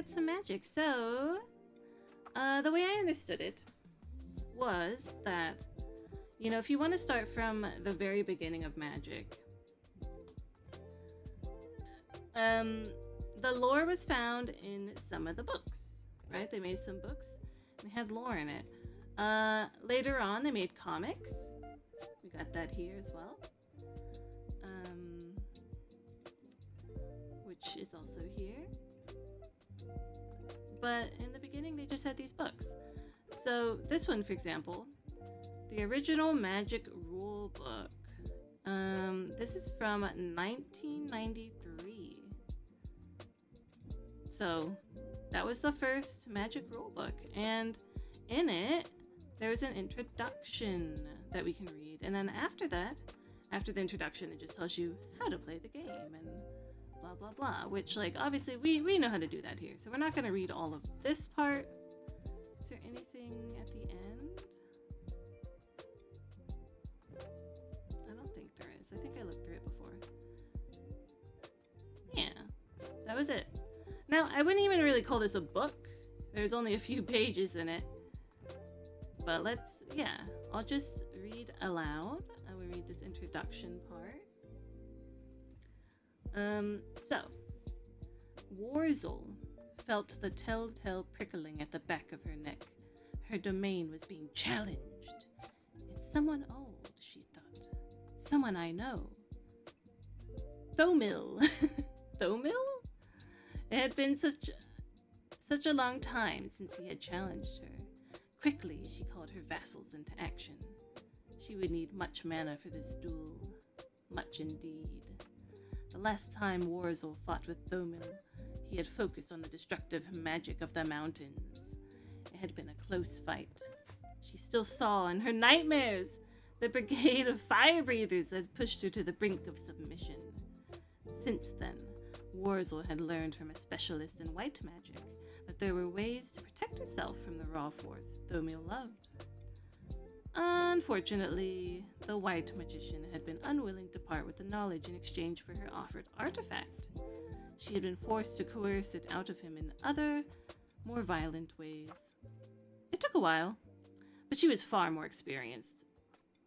start some magic. So, the way I understood it was that, you know, if you want to start from the very beginning of magic, the lore was found in some of the books, right? They made some books. They had lore in it. Later on, they made comics. We got that here as well. Which is also here. But in the beginning, they just had these books. So this one, for example, the original magic rule book. This is from 1993. So that was the first magic rule book. And in it, there was an introduction that we can read. And then after that, after the introduction, it just tells you how to play the game and blah, blah, blah. Which, like, obviously, we know how to do that here. So we're not going to read all of this part. Is there anything at the end? I don't think there is. I think I looked through it before. Yeah, that was it. Now, I wouldn't even really call this a book. There's only a few pages in it. But let's, yeah, I'll just read aloud. I will read this introduction part. So, Warzel felt the telltale prickling at the back of her neck. Her domain was being challenged. It's someone old, she thought. Someone I know. Thomil. Thomil? It had been such a long time since he had challenged her. Quickly, she called her vassals into action. She would need much mana for this duel. Much indeed. The last time Warzel fought with Thomil, he had focused on the destructive magic of the mountains. It had been a close fight. She still saw in her nightmares the brigade of fire breathers that had pushed her to the brink of submission. Since then, Warzel had learned from a specialist in white magic that there were ways to protect herself from the raw force Thomil loved. Unfortunately, the white magician had been unwilling to part with the knowledge in exchange for her offered artifact. She had been forced to coerce it out of him in other, more violent ways. It took a while, but she was far more experienced.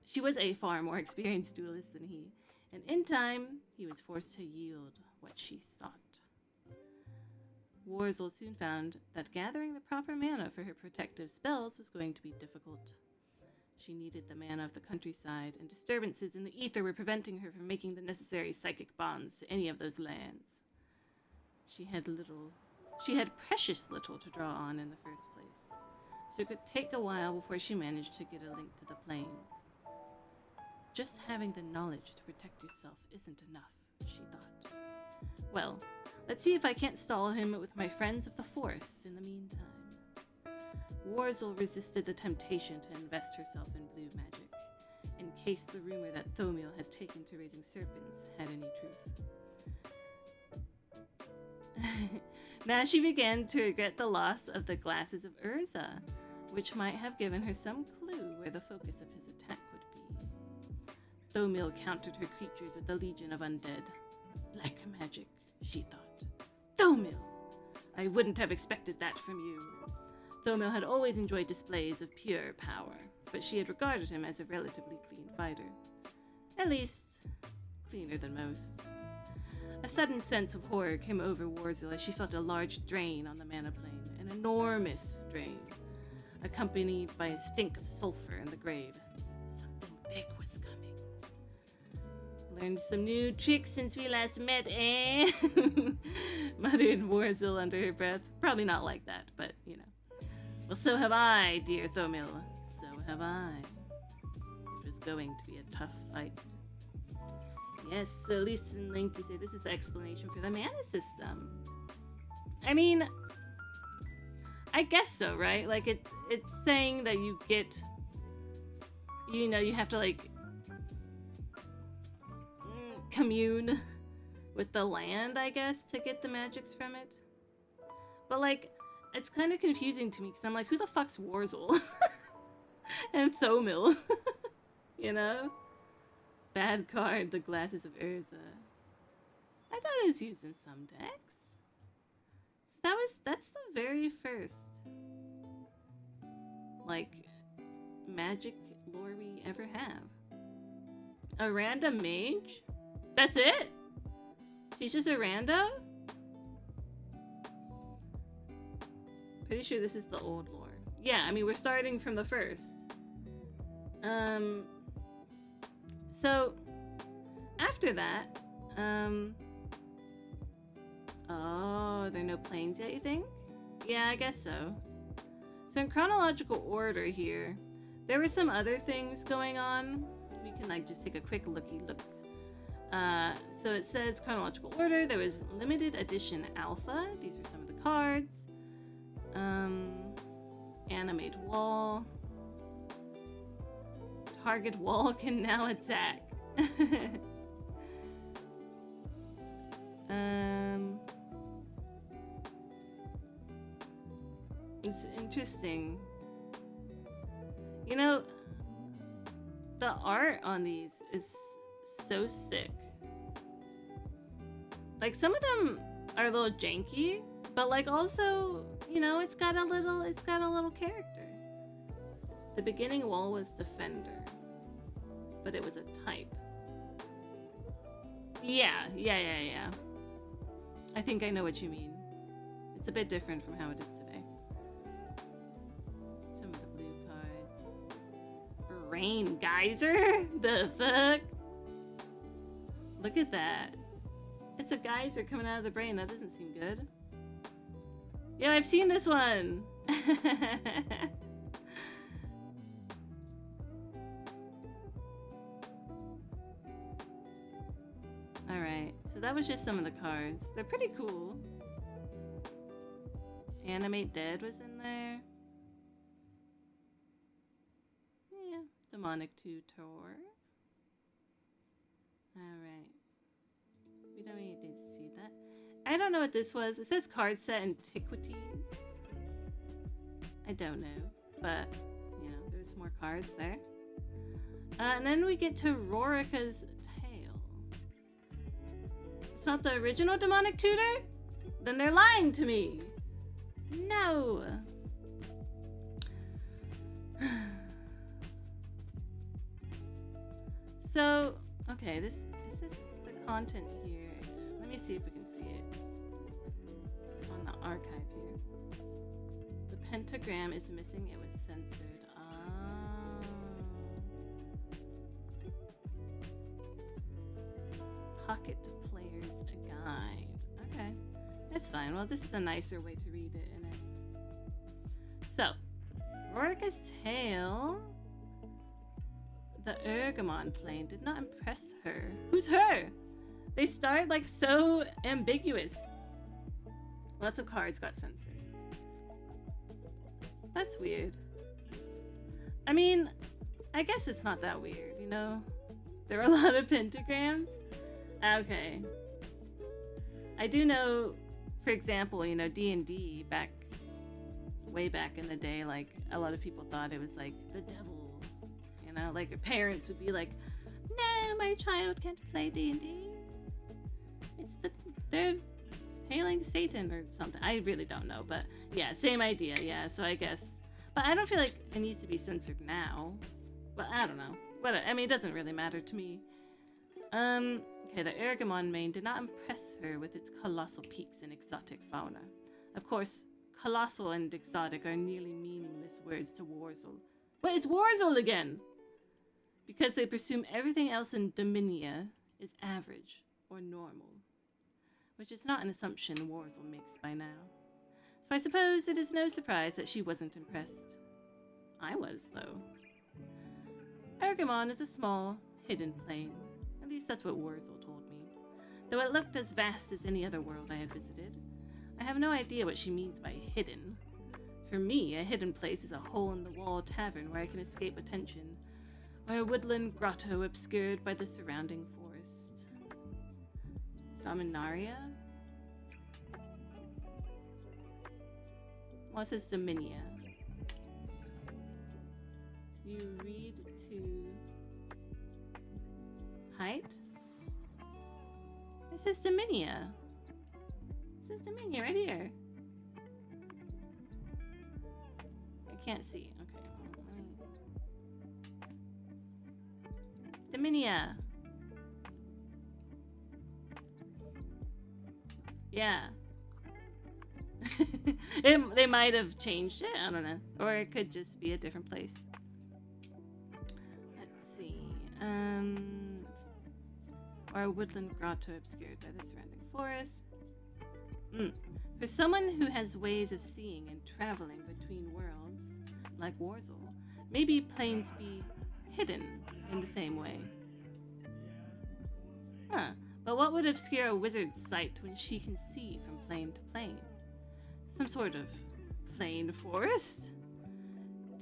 She was a far more experienced duelist than he, and in time, he was forced to yield what she sought. Warzel soon found that gathering the proper mana for her protective spells was going to be difficult. She needed the mana of the countryside, and disturbances in the ether were preventing her from making the necessary psychic bonds to any of those lands. She had precious little to draw on in the first place, so it could take a while before she managed to get a link to the plains. Just having the knowledge to protect yourself isn't enough, she thought. Well, let's see if I can't stall him with my friends of the forest in the meantime. Warzel resisted the temptation to invest herself in blue magic, in case the rumor that Thomil had taken to raising serpents had any truth. Now she began to regret the loss of the glasses of Urza, which might have given her some clue where the focus of his attack would be. Thomil countered her creatures with a legion of undead. Black magic, she thought. Thomil! I wouldn't have expected that from you. Thomil had always enjoyed displays of pure power, but she had regarded him as a relatively clean fighter. At least, cleaner than most. A sudden sense of horror came over Warzel as she felt a large drain on the mana plane, an enormous drain, accompanied by a stink of sulfur in the grave. Something big was coming. Learned some new tricks since we last met, eh? Muttered Warzel under her breath. Probably not like that, but, you know. Well, so have I, dear Thomil. So have I. It was going to be a tough fight. Yes, so at least in Link you say this is the explanation for the mana system. I mean, I guess so, right? Like, it's saying that you get, you know, you have to, like, commune with the land, I guess, to get the magics from it. But, like, it's kind of confusing to me, because I'm like, who the fuck's Warzel? And Thomil? You know? Bad card, the glasses of Urza. I thought it was used in some decks. That's the very first like magic lore we ever have. A random mage? That's it? She's just a rando? Pretty sure this is the old lore. Yeah, I mean we're starting from the first. So after that, oh, there are no planes yet, you think? Yeah, I guess so. So in chronological order here, there were some other things going on. We can like just take a quick looky look. So it says chronological order. There was limited edition alpha. These are some of the cards. Animate wall. Target wall can now attack. It's interesting. You know, the art on these is so sick. Like some of them are a little janky, but like also, you know, it's got a little character. The beginning wall was defender, but it was a type. Yeah. I think I know what you mean. It's a bit different from how it is today. Some of the blue cards. Rain geyser? The fuck? Look at that. It's a geyser coming out of the brain. That doesn't seem good. Yeah, I've seen this one. Alright, so that was just some of the cards. They're pretty cool. Animate Dead was in there. Yeah, Demonic Tutor. Alright. We don't need to see that. I don't know what this was. It says card set antiquities. I don't know, but you know, there's more cards there. And then we get to Rorica's Tale. It's not the original Demonic Tutor? Then they're lying to me. No. So, okay, this is the content here. Let me see if we can see it on the archive here. The pentagram is missing. It was censored. Pocket Player's Guide. Okay, that's fine. Well, this is a nicer way to read it, isn't it? So, Rorica's Tale. The Ergamon plane did not impress her. Who's her? They start like so ambiguous. Lots of cards got censored. That's weird. I mean, I guess it's not that weird, you know? There are a lot of pentagrams. Okay. I do know, for example, you know, D&D way back in the day, like a lot of people thought it was like the devil, you know, like your parents would be like, no, my child can't play D&D. They're hailing Satan or something. I really don't know, but yeah, same idea. Yeah, so I guess, but I don't feel like it needs to be censored now. But I don't know. But I mean, it doesn't really matter to me. Okay, the Ergamon main did not impress her with its colossal peaks and exotic fauna. Of course, colossal and exotic are nearly meaningless words to Warzel. But it's Warzel again! Because they presume everything else in Dominia is average or normal. Which is not an assumption Warzel makes by now. So I suppose it is no surprise that she wasn't impressed. I was, though. Ergamon is a small, hidden plane. At least that's what Warzel told me. Though it looked as vast as any other world I had visited. I have no idea what she means by hidden. For me, a hidden place is a hole-in-the-wall tavern where I can escape attention, or a woodland grotto obscured by the surrounding forest. Dominaria? Well, it says Dominia. You read to height? It says Dominia. It says Dominia right here. can't see. Okay. Dominia. Yeah. They might have changed it. I don't know. Or it could just be a different place. Let's see. Or a woodland grotto obscured by the surrounding forest. For someone who has ways of seeing and traveling between worlds, like Warzel, maybe planes be hidden in the same way. Huh. But what would obscure a wizard's sight when she can see from plane to plane? Some sort of plane forest?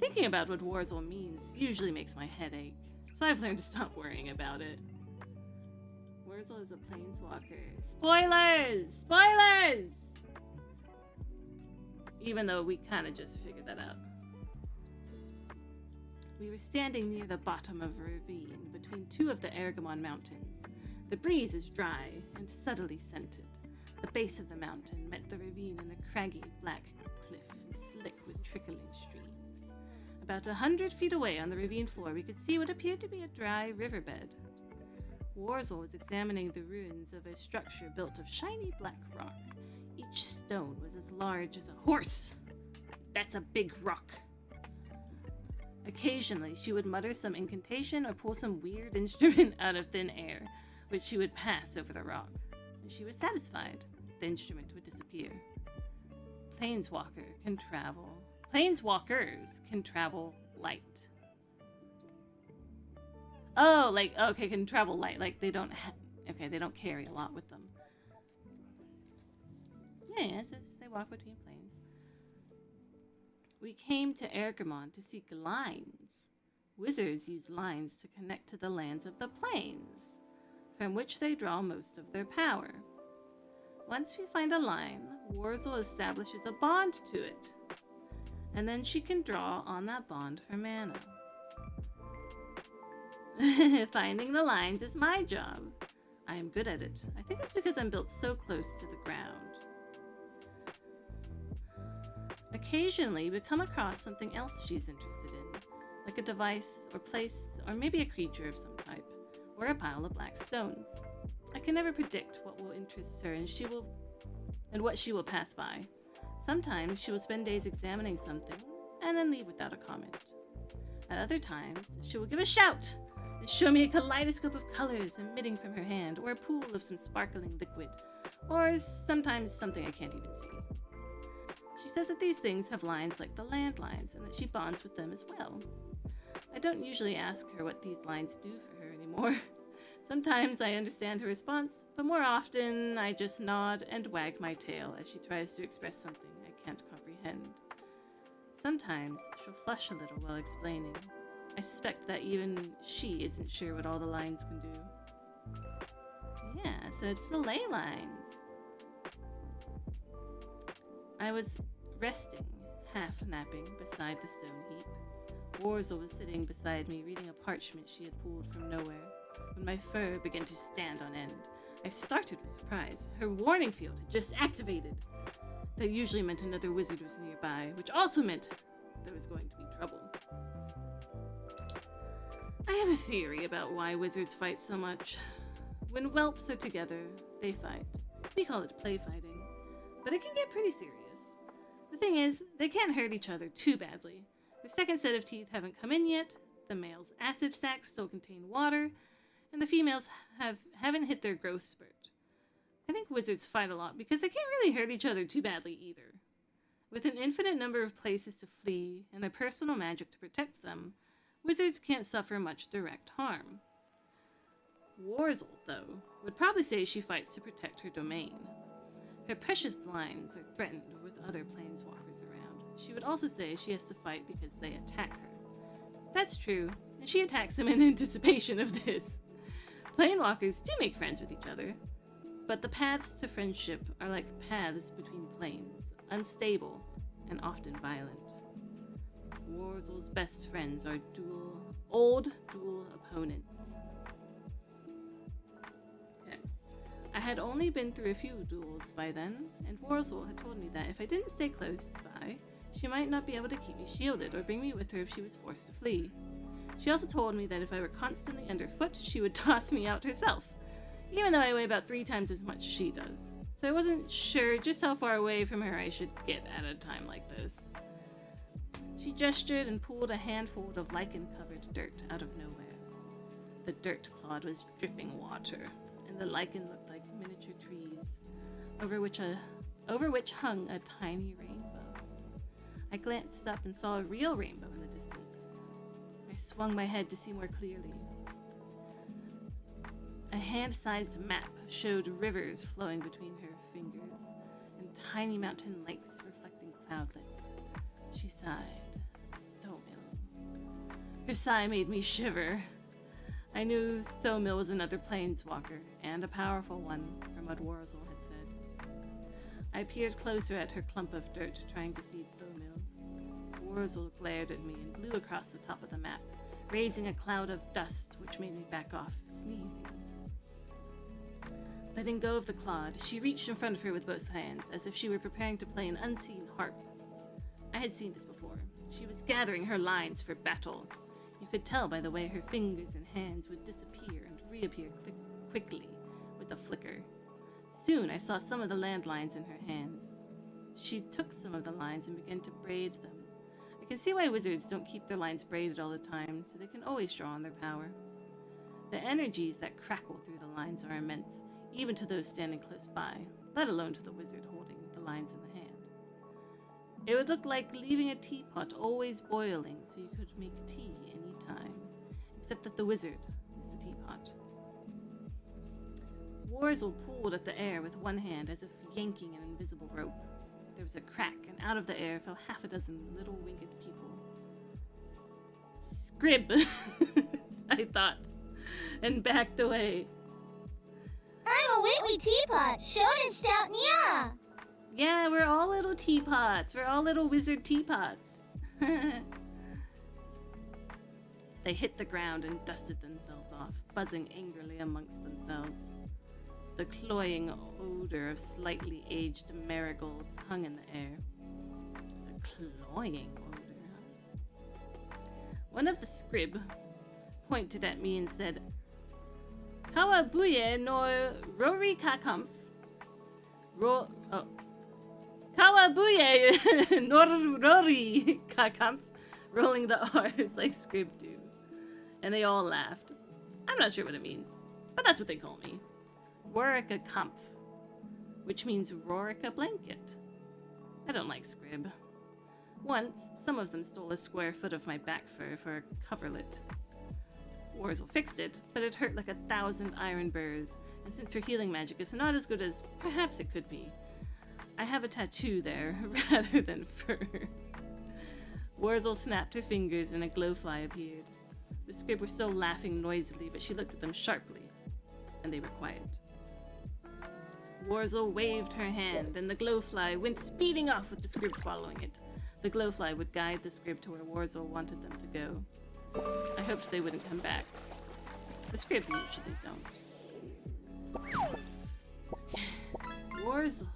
Thinking about what Warzel means usually makes my head ache, so I've learned to stop worrying about it. Warzel is a planeswalker. Spoilers! Spoilers! Even though we kind of just figured that out. We were standing near the bottom of a ravine between two of the Argamon mountains. The breeze was dry and subtly scented. The base of the mountain met the ravine in a craggy black cliff, slick with trickling streams. About 100 feet away on the ravine floor, we could see what appeared to be a dry riverbed. Warzel was examining the ruins of a structure built of shiny black rock. Each stone was as large as a horse. That's a big rock. Occasionally, she would mutter some incantation or pull some weird instrument out of thin air, which she would pass over the rock. When she was satisfied, the instrument would disappear. Planeswalkers can travel light. Oh, like, okay, can travel light. Like, they don't they don't carry a lot with them. Yeah, it says they walk between planes. We came to Argamon to seek lines. Wizards use lines to connect to the lands of the planes, from which they draw most of their power. Once we find a line, Warzel establishes a bond to it, and then she can draw on that bond for mana. Finding the lines is my job. I am good at it. I think it's because I'm built so close to the ground. Occasionally, we come across something else she's interested in, like a device or place, or maybe a creature of some type, or a pile of black stones. I can never predict what will interest her and what she will pass by. Sometimes she will spend days examining something and then leave without a comment. At other times, she will give a shout and show me a kaleidoscope of colors emitting from her hand, or a pool of some sparkling liquid, or sometimes something I can't even see. She says that these things have lines like the landlines, and that she bonds with them as well. I don't usually ask her what these lines do for her anymore. Sometimes I understand her response, but more often I just nod and wag my tail as she tries to express something I can't comprehend. Sometimes she'll flush a little while explaining. I suspect that even she isn't sure what all the lines can do. Yeah, so it's the ley lines. I was resting, half napping, beside the stone heap. Warzel was sitting beside me, reading a parchment she had pulled from nowhere, when my fur began to stand on end. I started with surprise. Her warning field had just activated. That usually meant another wizard was nearby, which also meant there was going to be trouble. I have a theory about why wizards fight so much. When whelps are together, they fight. We call it play fighting, but it can get pretty serious. The thing is, they can't hurt each other too badly. Their second set of teeth haven't come in yet, the male's acid sacs still contain water, and the females haven't hit their growth spurt. I think wizards fight a lot because they can't really hurt each other too badly either. With an infinite number of places to flee and their personal magic to protect them, wizards can't suffer much direct harm. Warzel, though, would probably say she fights to protect her domain. Her precious lines are threatened with other planeswalkers around. She would also say she has to fight because they attack her. That's true, and she attacks them in anticipation of this. Planewalkers do make friends with each other, but the paths to friendship are like paths between planes, unstable and often violent. Warzel's best friends are old dual opponents. Okay. I had only been through a few duels by then, and Warzel had told me that if I didn't stay close by, She might not be able to keep me shielded or bring me with her if she was forced to flee. She also told me that if I were constantly underfoot, she would toss me out herself, even though I weigh about 3 times as much as she does. So I wasn't sure just how far away from her I should get at a time like this. She gestured and pulled a handful of lichen-covered dirt out of nowhere. The dirt clod was dripping water, and the lichen looked like miniature trees, over which hung a tiny rainbow. I glanced up and saw a real rainbow in the distance. I swung my head to see more clearly. A hand-sized map showed rivers flowing between her fingers, and tiny mountain lakes reflecting cloudlets. She sighed. Thomil. Her sigh made me shiver. I knew Thomil was another planeswalker, and a powerful one, from what Wurzel had said. I peered closer at her clump of dirt, trying to see Thomil. Wurzel glared at me and blew across the top of the map, raising a cloud of dust, which made me back off, sneezing. Letting go of the clod, she reached in front of her with both hands, as if she were preparing to play an unseen harp. I had seen this before. She was gathering her lines for battle. You could tell by the way her fingers and hands would disappear and reappear quickly with a flicker. Soon I saw some of the landlines in her hands. She took some of the lines and began to braid them. I can see why wizards don't keep their lines braided all the time, so they can always draw on their power. The energies that crackle through the lines are immense, even to those standing close by, let alone to the wizard holding the lines in the hand. It would look like leaving a teapot always boiling so you could make tea any time, except that the wizard is the teapot. Wurzel pulled at the air with one hand as if yanking an invisible rope. There was a crack, and out of the air fell half a dozen little winged people. Scrib, I thought, and backed away. I'm a Whitley teapot, shonen stout nya. Yeah, we're all little teapots. We're all little wizard teapots. They hit the ground and dusted themselves off, buzzing angrily amongst themselves. The cloying odor of slightly aged marigolds hung in the air. The cloying odor. One of the scrib pointed at me and said, Kawabuye no Rori Kakamf. Kawabuye no Rori Kakamf. Rolling the R's like scrib do. And they all laughed. I'm not sure what it means, but that's what they call me. Rorica Kampf, which means Rorica blanket. I don't like scrib. Once, some of them stole a square foot of my back fur for a coverlet. Wurzel fixed it, but it hurt like 1,000 iron burrs, and since her healing magic is not as good as perhaps it could be, I have a tattoo there rather than fur. Wurzel snapped her fingers and a glowfly appeared. The scrib were still laughing noisily, but she looked at them sharply, and they were quiet. Wurzel waved her hand, and the glowfly went speeding off with the scrib following it. The glowfly would guide the scrib to where Wurzel wanted them to go. I hoped they wouldn't come back. The scrib usually don't. Wurzel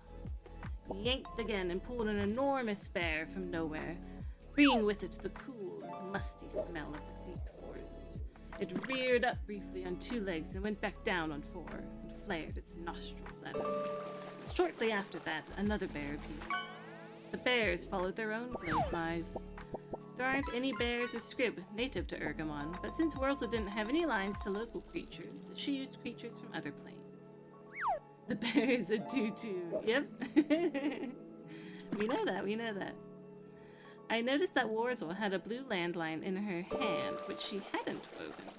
yanked again and pulled an enormous bear from nowhere, bringing with it the cool, musty smell of the deep forest. It reared up briefly on 2 legs and went back down on 4, and flared its nostrils at us. Shortly after that, another bear appeared. The bears followed their own glowflies. There aren't any bears or scrib native to Ergamon, but since Wurzel didn't have any lines to local creatures, she used creatures from other planes. The bear is a tutu. Yep. We know that. I noticed that Wurzel had a blue landline in her hand, which she hadn't woven.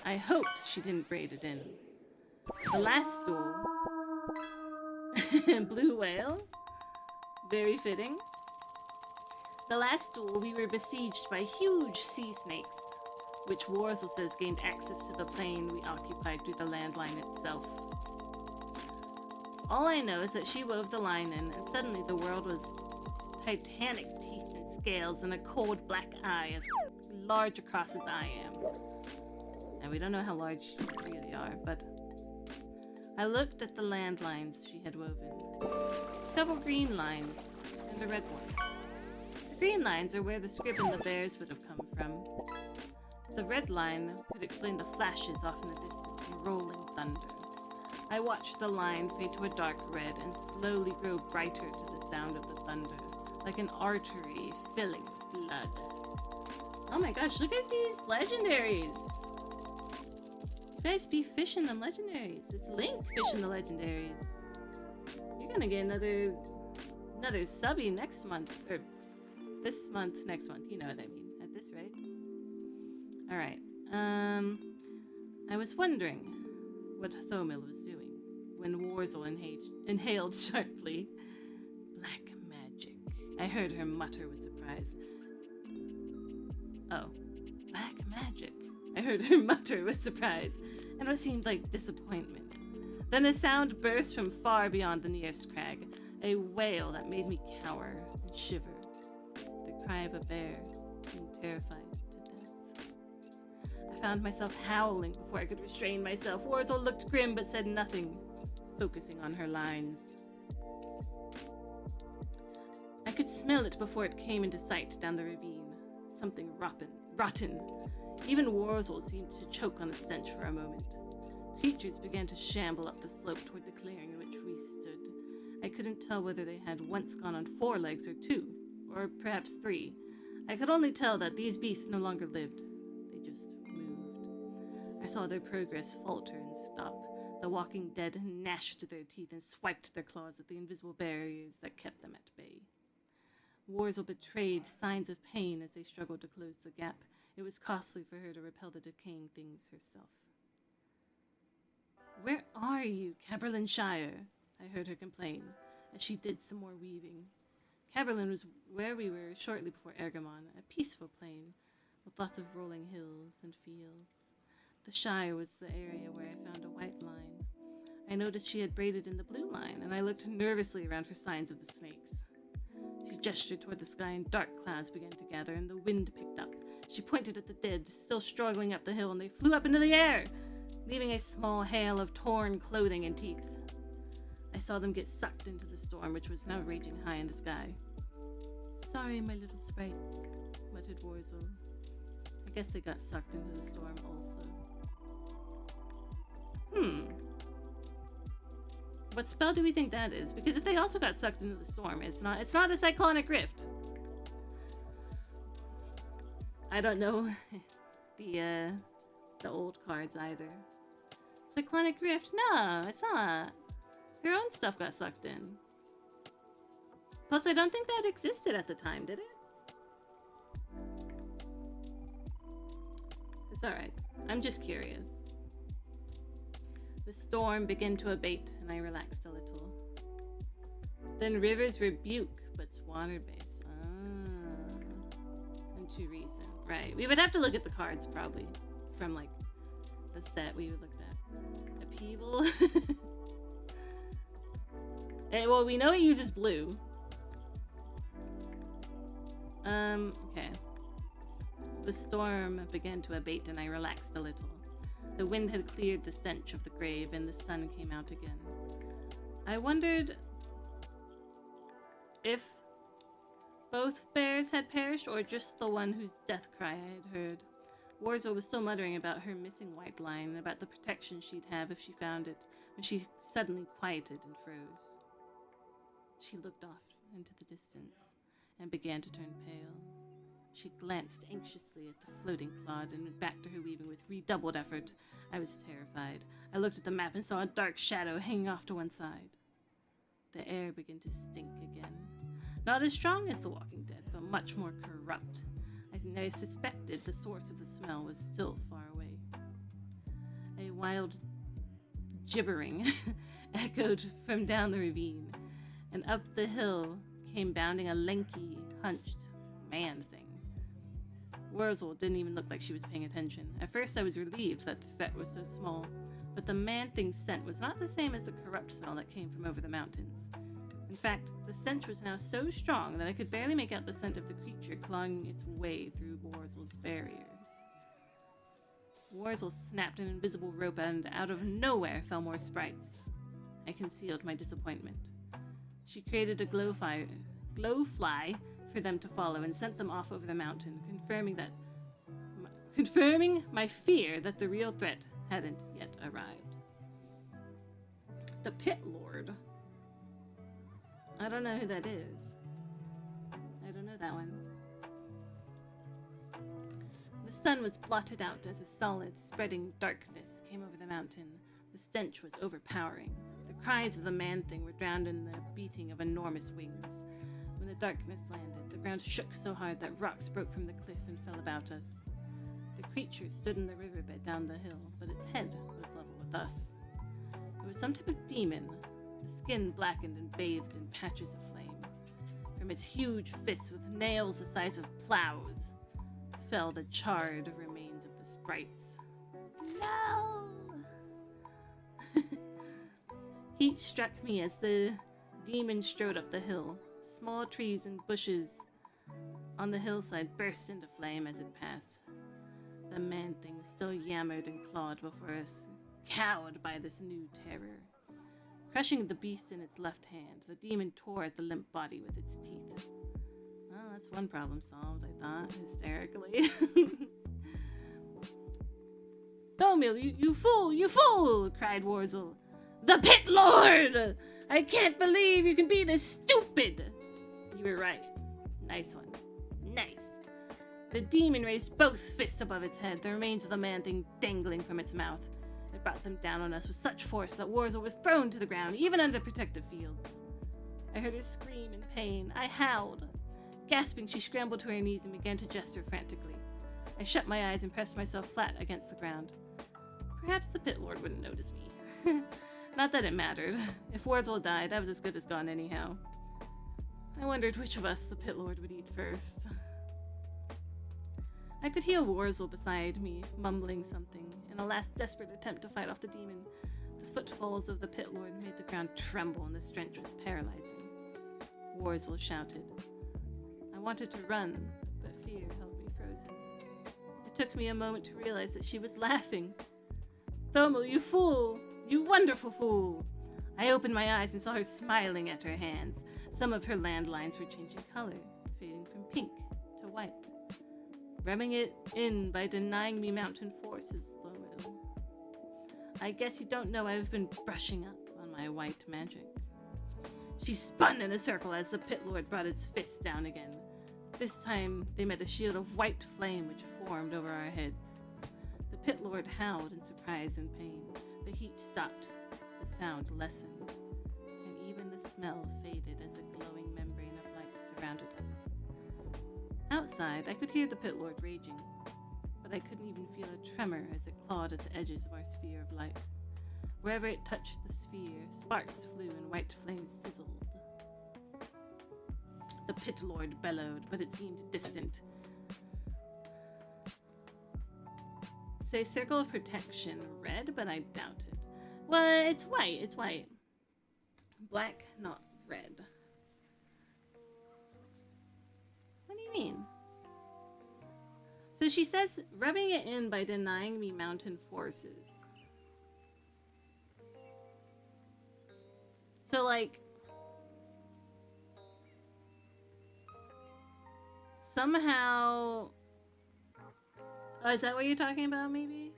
I hoped she didn't braid it in. The last stool... Blue whale? Very fitting. The last duel, we were besieged by huge sea snakes, which Wurzel says gained access to the plane we occupied through the landline itself. All I know is that she wove the line in, and suddenly the world was titanic teeth and scales and a cold black eye as large across as I am. And we don't know how large you really are, but... I looked at the landlines she had woven. Several green lines, and a red one. green lines are where the scrib and the bears would have come from. The red line could explain the flashes off in the distance and rolling thunder. I watched the line fade to a dark red and slowly grow brighter to the sound of the thunder, like an artery filling with blood. Oh my gosh, look at these legendaries! You guys be fishing them legendaries. It's Link fishing the legendaries. You're gonna get another subby next month, or this month, next month. You know what I mean at this rate. All right. I was wondering what Thomil was doing when Warzel inhaled sharply. Black magic. I heard her mutter with surprise. Oh, black magic. I heard her mutter with surprise, and what seemed like disappointment. Then a sound burst from far beyond the nearest crag, a wail that made me cower and shiver. The cry of a bear, being terrified to death. I found myself howling before I could restrain myself. Warzel looked grim but said nothing, focusing on her lines. I could smell it before it came into sight down the ravine. Something rotten. Even Warzel seemed to choke on the stench for a moment. Creatures began to shamble up the slope toward the clearing in which we stood. I couldn't tell whether they had once gone on 4 legs or 2, or perhaps 3. I could only tell that these beasts no longer lived. They just moved. I saw their progress falter and stop. The walking dead gnashed their teeth and swiped their claws at the invisible barriers that kept them at bay. Warzel betrayed signs of pain as they struggled to close the gap. It was costly for her to repel the decaying things herself. "Where are you, Caberlin Shire?" I heard her complain, as she did some more weaving. Caberlin was where we were shortly before Ergamon, a peaceful plain, with lots of rolling hills and fields. The Shire was the area where I found a white line. I noticed she had braided in the blue line, and I looked nervously around for signs of the snakes. She gestured toward the sky, and dark clouds began to gather, and the wind picked up. She pointed at the dead, still struggling up the hill, and they flew up into the air, leaving a small hail of torn clothing and teeth. I saw them get sucked into the storm, which was now raging high in the sky. "Sorry, my little sprites," muttered Warzel. I guess they got sucked into the storm also. What spell do we think that is? Because if they also got sucked into the storm, it's not a cyclonic rift. I don't know the old cards either. Cyclonic rift? No, it's not. Her own stuff got sucked in. Plus, I don't think that existed at the time, did it? It's alright. I'm just curious. The storm began to abate, and I relaxed a little. Then River's rebuke, but it's water-based. And too recent. Right. We would have to look at the cards, probably. From, like, the set we would look at. Upheaval. Well, we know it uses blue. Okay. The storm began to abate, and I relaxed a little. The wind had cleared the stench of the grave, and the sun came out again. I wondered if both bears had perished, or just the one whose death cry I had heard. Warzel was still muttering about her missing white line, and about the protection she'd have if she found it, when she suddenly quieted and froze. She looked off into the distance, and began to turn pale. She glanced anxiously at the floating clod and went back to her weaving with redoubled effort. I was terrified. I looked at the map and saw a dark shadow hanging off to one side. The air began to stink again. Not as strong as the Walking Dead, but much more corrupt. I suspected the source of the smell was still far away. A wild gibbering echoed from down the ravine, and up the hill came bounding a lanky, hunched man thing. Warzel didn't even look like she was paying attention. At first I was relieved that the threat was so small, but the man thing's scent was not the same as the corrupt smell that came from over the mountains. In fact, the stench was now so strong that I could barely make out the scent of the creature clawing its way through Warzel's barriers. Warzel snapped an invisible rope, and out of nowhere fell more sprites. I concealed my disappointment. She created a glowfly for them to follow and sent them off over the mountain, confirming my fear that the real threat hadn't yet arrived. The Pit Lord. I don't know who that is. I don't know that one. The sun was blotted out as a solid, spreading darkness came over the mountain. The stench was overpowering. The cries of the man-thing were drowned in the beating of enormous wings. When the darkness landed, the ground shook so hard that rocks broke from the cliff and fell about us. The creature stood in the riverbed down the hill, but its head was level with us. It was some type of demon, the skin blackened and bathed in patches of flame. From its huge fists with nails the size of plows fell the charred remains of the sprites. No! Heat struck me as the demon strode up the hill. Small trees and bushes on the hillside burst into flame as it passed. The man-thing still yammered and clawed before us, cowed by this new terror. Crushing the beast in its left hand, the demon tore at the limp body with its teeth. Well, that's one problem solved, I thought, hysterically. Thomil, you fool, you fool! Cried Warzel. The Pit Lord! I can't believe you can be this stupid! You were right. Nice one. Nice. The demon raised both fists above its head, the remains of the man-thing dangling from its mouth. It brought them down on us with such force that Warzel was thrown to the ground, even under protective fields. I heard her scream in pain. I howled. Gasping, she scrambled to her knees and began to gesture frantically. I shut my eyes and pressed myself flat against the ground. Perhaps the Pit Lord wouldn't notice me. Not that it mattered. If Warzel died, I was as good as gone anyhow. I wondered which of us the Pit Lord would eat first. I could hear Warzel beside me, mumbling something, in a last desperate attempt to fight off the demon. The footfalls of the Pit Lord made the ground tremble and the stench was paralyzing. Warzel shouted. I wanted to run, but fear held me frozen. It took me a moment to realize that she was laughing. Thomil, you fool! You wonderful fool! I opened my eyes and saw her smiling at her hands. Some of her landlines were changing color, fading from pink to white. Rubbing it in by denying me mountain forces, Thomil. I guess you don't know I've been brushing up on my white magic. She spun in a circle as the Pit Lord brought its fists down again. This time, they met a shield of white flame which formed over our heads. The Pit Lord howled in surprise and pain. The heat stopped, the sound lessened, and even the smell faded as a glowing membrane of light surrounded us. Outside, I could hear the Pit Lord raging, but I couldn't even feel a tremor as it clawed at the edges of our sphere of light. Wherever it touched the sphere, sparks flew and white flames sizzled. The Pit Lord bellowed, but it seemed distant. Say circle of protection, red, but I doubt it. Well, it's white, it's white. Black, not red. What do you mean? So she says, rubbing it in by denying me mountain forces. So, like, somehow... Oh, is that what you're talking about, maybe?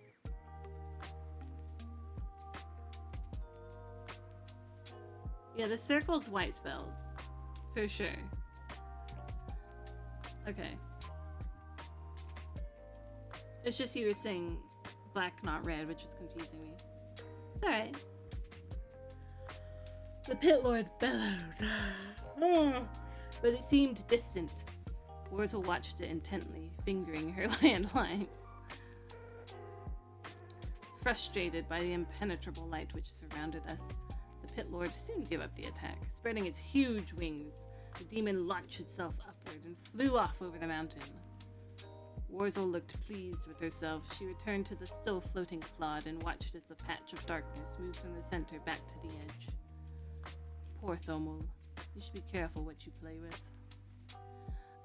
Yeah, the circle's white spells. For sure. Okay. It's just you were saying black, not red, which was confusing me. It's alright. The Pit Lord bellowed. But it seemed distant. Warzel watched it intently, fingering her landlines. Frustrated by the impenetrable light which surrounded us, the Pit Lord soon gave up the attack. Spreading its huge wings, the demon launched itself upward and flew off over the mountain. Warzel looked pleased with herself. She returned to the still floating clod and watched as the patch of darkness moved from the center back to the edge. Poor Thomil. You should be careful what you play with.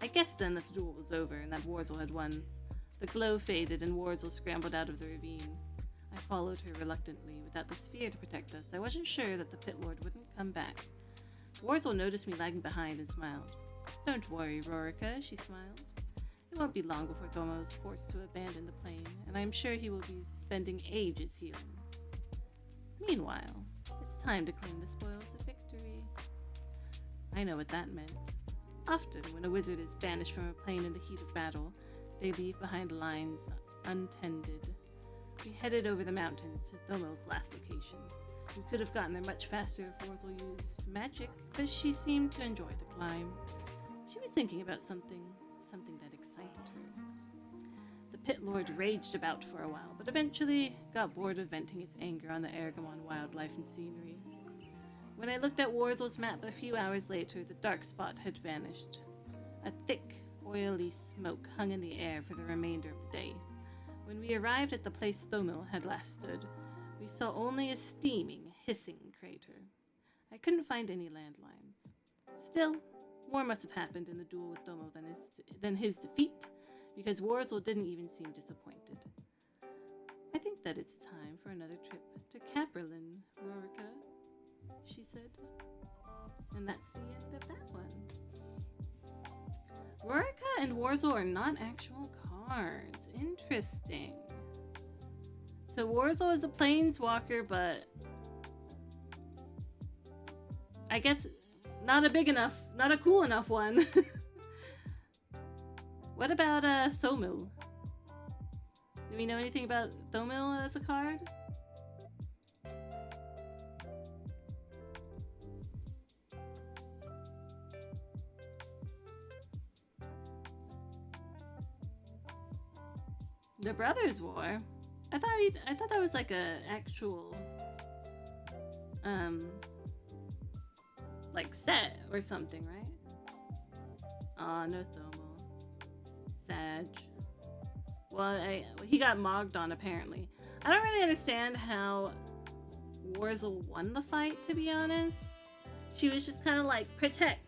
I guessed then that the duel was over and that Warzel had won. The glow faded and Warzel scrambled out of the ravine. I followed her reluctantly. Without the sphere to protect us, I wasn't sure that the Pit Lord wouldn't come back. Warzel noticed me lagging behind and smiled. Don't worry, Rorica, she smiled. It won't be long before Thomo is forced to abandon the plane, and I'm sure he will be spending ages healing. Meanwhile, it's time to claim the spoils of victory. I know what that meant. Often, when a wizard is banished from a plane in the heat of battle, they leave behind lines untended. We headed over the mountains to Thomo's last location. We could have gotten there much faster if Wurzel used magic, but she seemed to enjoy the climb. She was thinking about something that excited her. The Pit Lord raged about for a while, but eventually got bored of venting its anger on the Aragamon wildlife and scenery. When I looked at Wurzel's map a few hours later, the dark spot had vanished. A thick, oily smoke hung in the air for the remainder of the day. When we arrived at the place Thomil had last stood, we saw only a steaming, hissing crater. I couldn't find any landlines. Still, more must have happened in the duel with Thomo than his defeat, because Wurzel didn't even seem disappointed. I think that it's time for another trip to Caperlin, Rorica, she said. And that's the end of that one. Rorica and Wurzel are not actual cards. Interesting. So Wurzel is a planeswalker, but I guess not a big enough, not a cool enough one. What about Thomil? Do we know anything about Thomil as a card? The Brothers' War? I thought that was like a actual like set or something, right? Aw, no Thomo. Sag. Well, he got mogged on apparently. I don't really understand how Wurzel won the fight, to be honest. She was just kind of like, protect.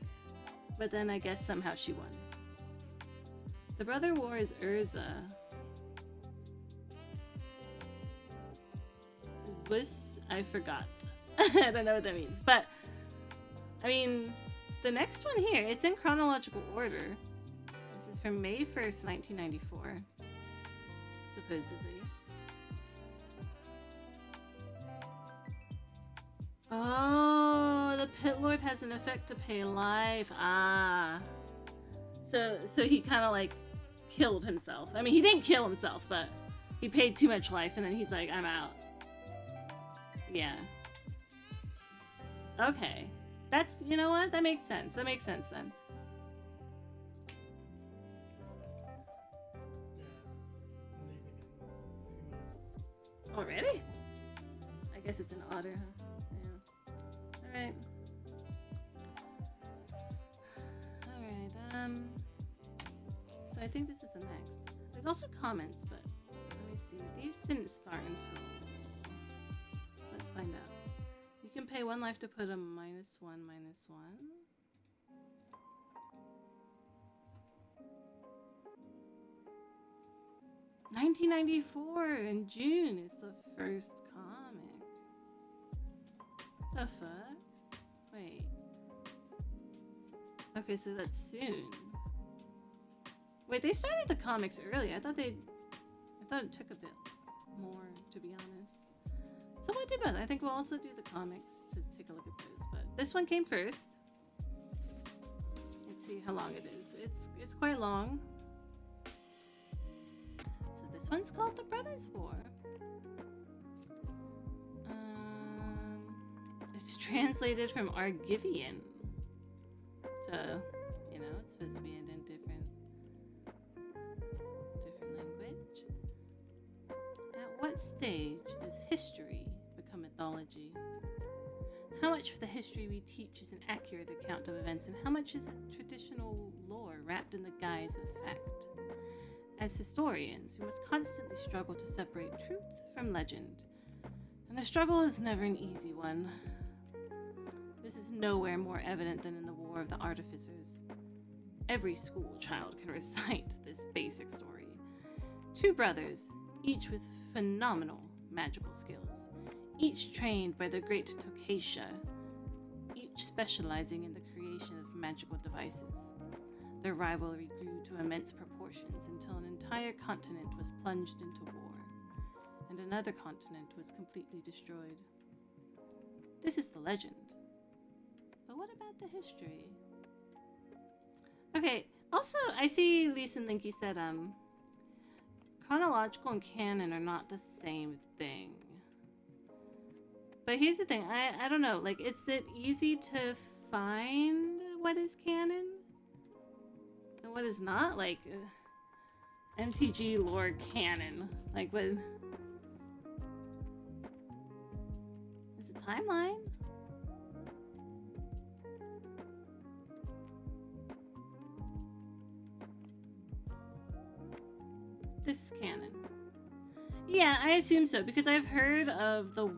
But then I guess somehow she won. The Brother War is Urza. I forgot. I don't know what that means. But, I mean, the next one here, it's in chronological order. This is from May 1st, 1994. Supposedly. Oh, the Pit Lord has an effect to pay life. Ah. So he kind of like killed himself. I mean, he didn't kill himself, but he paid too much life and then he's like, I'm out. Yeah. Okay. That's, you know what? That makes sense. That makes sense then. Already? I guess it's an otter, huh? Yeah. Alright. Alright, so I think this is the next. There's also comments, but let me see. These didn't start until... Let's find out. You can pay 1 life to put a -1/-1. 1994 in June is the first comic. The fuck? Wait. Okay, so that's soon. Wait, they started the comics early. I thought it took a bit more, to be honest. So we'll do both. I think we'll also do the comics to take a look at those. But this one came first. Let's see how long it is. It's quite long. So this one's called The Brothers' War. It's translated from Argivian. So, you know, it's supposed to be in a different language. At what stage does history become mythology? How much of the history we teach is an accurate account of events, and how much is a traditional lore wrapped in the guise of fact? As historians, we must constantly struggle to separate truth from legend, and the struggle is never an easy one. This is nowhere more evident than in the War of the Artificers. Every school child can recite this basic story. 2 brothers, each with phenomenal magical skills, each trained by the great Tokasha, each specializing in the creation of magical devices. Their rivalry grew to immense proportions until an entire continent was plunged into war, and another continent was completely destroyed. This is the legend. But what about the history? Okay, also, I see Lisa and Linky said, chronological and canon are not the same thing. But here's the thing, I don't know, like, is it easy to find what is canon? And what is not? Like, MTG lore canon. Like, what? Is it timeline? This is canon. Yeah, I assume so, because I've heard of the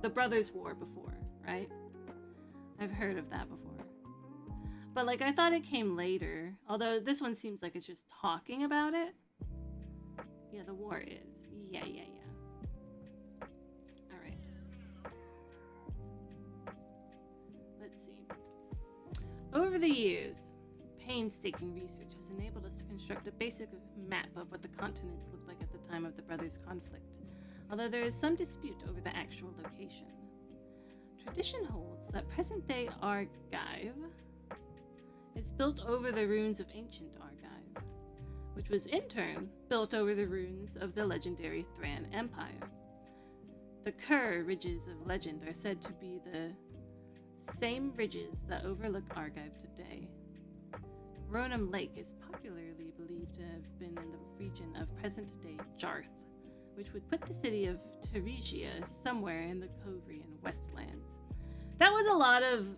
Brothers' War before, right? I've heard of that before. But, like, I thought it came later, although this one seems like it's just talking about it. Yeah, the war is. Yeah. Alright. Let's see. Over the years, painstaking research has enabled us to construct a basic map of what the continents looked like at the time of the brothers' conflict, although there is some dispute over the actual location. Tradition holds that present-day Argive is built over the ruins of ancient Argive, which was in turn built over the ruins of the legendary Thran Empire. The Kerr ridges of legend are said to be the same ridges that overlook Argive today. Ronan Lake is popularly believed to have been in the region of present-day Jarth, which would put the city of Teresia somewhere in the Kovrian Westlands. That was a lot of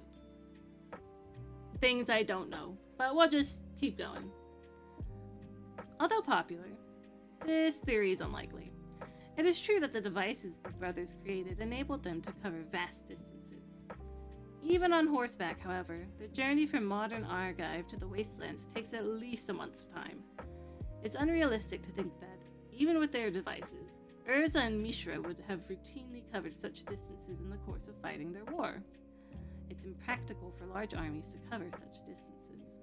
things I don't know, but we'll just keep going. Although popular, this theory is unlikely. It is true that the devices the brothers created enabled them to cover vast distances. Even on horseback, however, the journey from modern Argive to the wastelands takes at least a month's time. It's unrealistic to think that, even with their devices, Urza and Mishra would have routinely covered such distances in the course of fighting their war. It's impractical for large armies to cover such distances.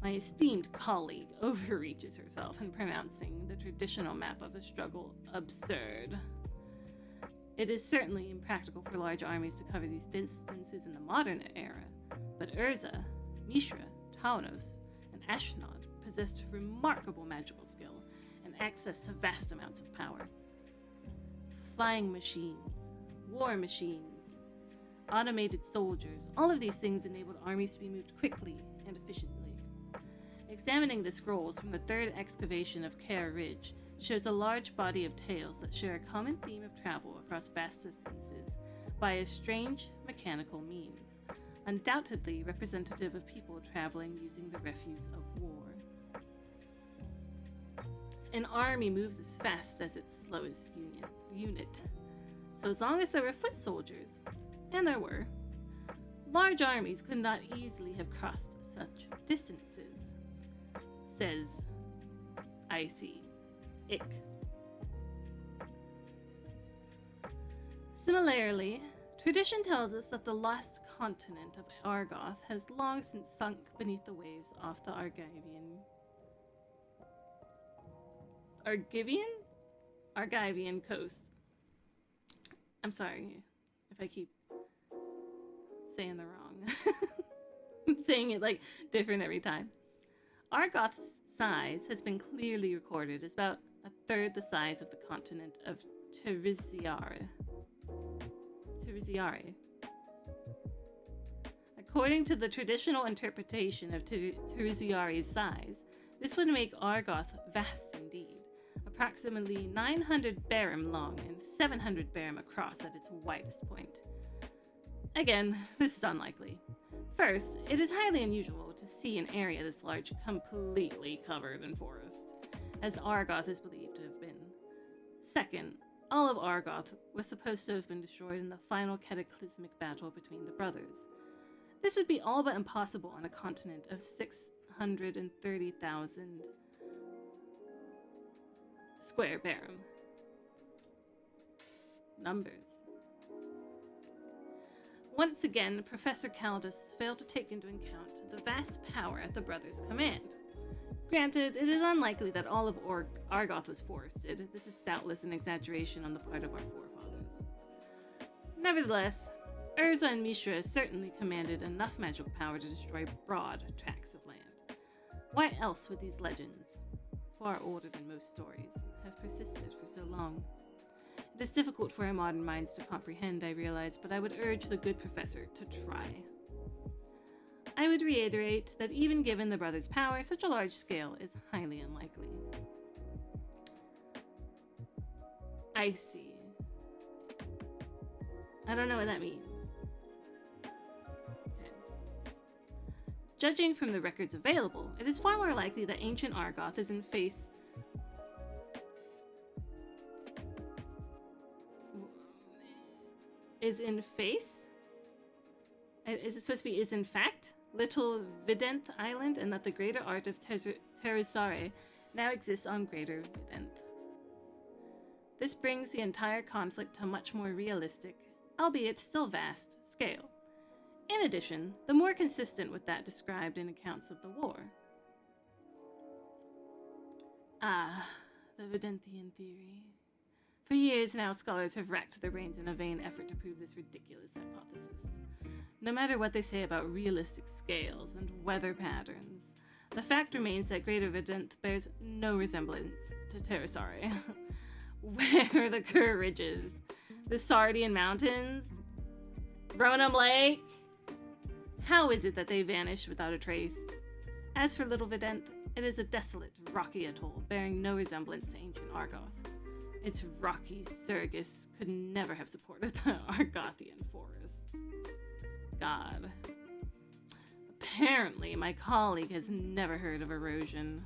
My esteemed colleague overreaches herself in pronouncing the traditional map of the struggle absurd. It is certainly impractical for large armies to cover these distances in the modern era, but Urza, Mishra, Taunos, and Ashnod possessed remarkable magical skill and access to vast amounts of power. Flying machines, war machines, automated soldiers, all of these things enabled armies to be moved quickly and efficiently. Examining the scrolls from the third excavation of Kerr Ridge shows a large body of tales that share a common theme of travel across vast distances by a strange mechanical means, undoubtedly representative of people traveling using the refuse of war. An army moves as fast as its slowest unit, so as long as there were foot soldiers, and there were, large armies could not easily have crossed such distances, says I.C. Ick. Similarly, tradition tells us that the lost continent of Argoth has long since sunk beneath the waves off the Argivian coast. I'm sorry if I keep saying the wrong. I'm saying it like different every time. Argoth's size has been clearly recorded as about a third the size of the continent of Tereziare. According to the traditional interpretation of Tereziare's size, this would make Argoth vast indeed, approximately 900 barim long and 700 barim across at its widest point. Again, this is unlikely. First, it is highly unusual to see an area this large completely covered in forest, as Argoth is believed to have been. Second, all of Argoth was supposed to have been destroyed in the final cataclysmic battle between the brothers. This would be all but impossible on a continent of 630,000 square barim. Numbers. Once again, Professor Caldus failed to take into account the vast power at the brothers' command. Granted, it is unlikely that all of Argoth was forested. This is doubtless an exaggeration on the part of our forefathers. Nevertheless, Urza and Mishra certainly commanded enough magical power to destroy broad tracts of land. Why else would these legends, far older than most stories, have persisted for so long? It is difficult for our modern minds to comprehend, I realize, but I would urge the good professor to try. I would reiterate that even given the brothers' power, such a large scale is highly unlikely. I see. I don't know what that means. Okay. Judging from the records available, it is far more likely that ancient Argoth is in face Is it supposed to be is in fact Little Videnth Island, and that the greater art of Terusare now exists on Greater Videnth. This brings the entire conflict to a much more realistic, albeit still vast, scale. In addition, the more consistent with that described in accounts of the war. Ah, the Videnthian theory. For years now, scholars have racked their brains in a vain effort to prove this ridiculous hypothesis. No matter what they say about realistic scales and weather patterns, the fact remains that Greater Videnth bears no resemblance to Terusare. Where are the Kur Ridges? The Sardian Mountains? Bronum Lake? How is it that they vanished without a trace? As for Little Videnth, it is a desolate, rocky atoll bearing no resemblance to ancient Argoth. Its rocky surgus could never have supported the Argothian forests. God. Apparently, my colleague has never heard of erosion.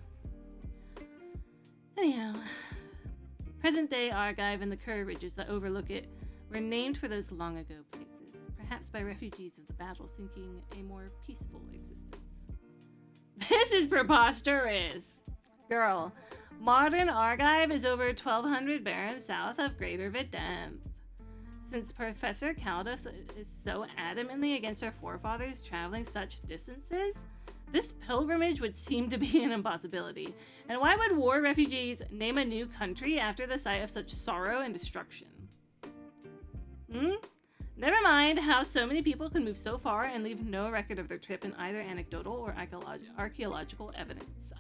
Anyhow, present-day Argive and the Kur Ridges that overlook it were named for those long-ago places, perhaps by refugees of the battle seeking a more peaceful existence. This is preposterous! Girl, modern Argive is over 1,200 barons south of Greater Videnth. Since Professor Caldus is so adamantly against our forefathers traveling such distances, this pilgrimage would seem to be an impossibility. And why would war refugees name a new country after the site of such sorrow and destruction? Never mind how so many people can move so far and leave no record of their trip in either anecdotal or archaeological evidence.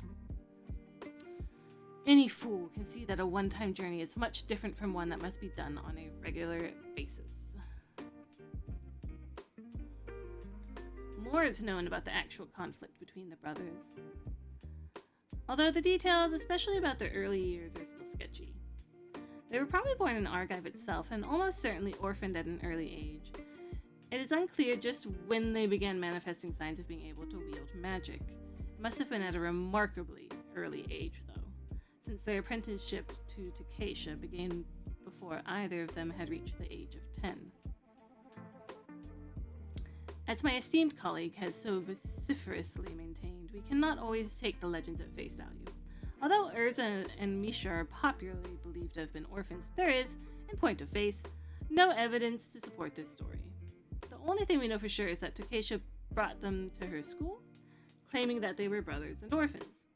Any fool can see that a one-time journey is much different from one that must be done on a regular basis. More is known about the actual conflict between the brothers, although the details, especially about their early years, are still sketchy. They were probably born in Argive itself and almost certainly orphaned at an early age. It is unclear just when they began manifesting signs of being able to wield magic. It must have been at a remarkably early age, though, since their apprenticeship to Takesha began before either of them had reached the age of 10. As my esteemed colleague has so vociferously maintained, we cannot always take the legends at face value. Although Urza and Misha are popularly believed to have been orphans, there is, in point of face, no evidence to support this story. The only thing we know for sure is that Takesha brought them to her school, claiming that they were brothers and orphans.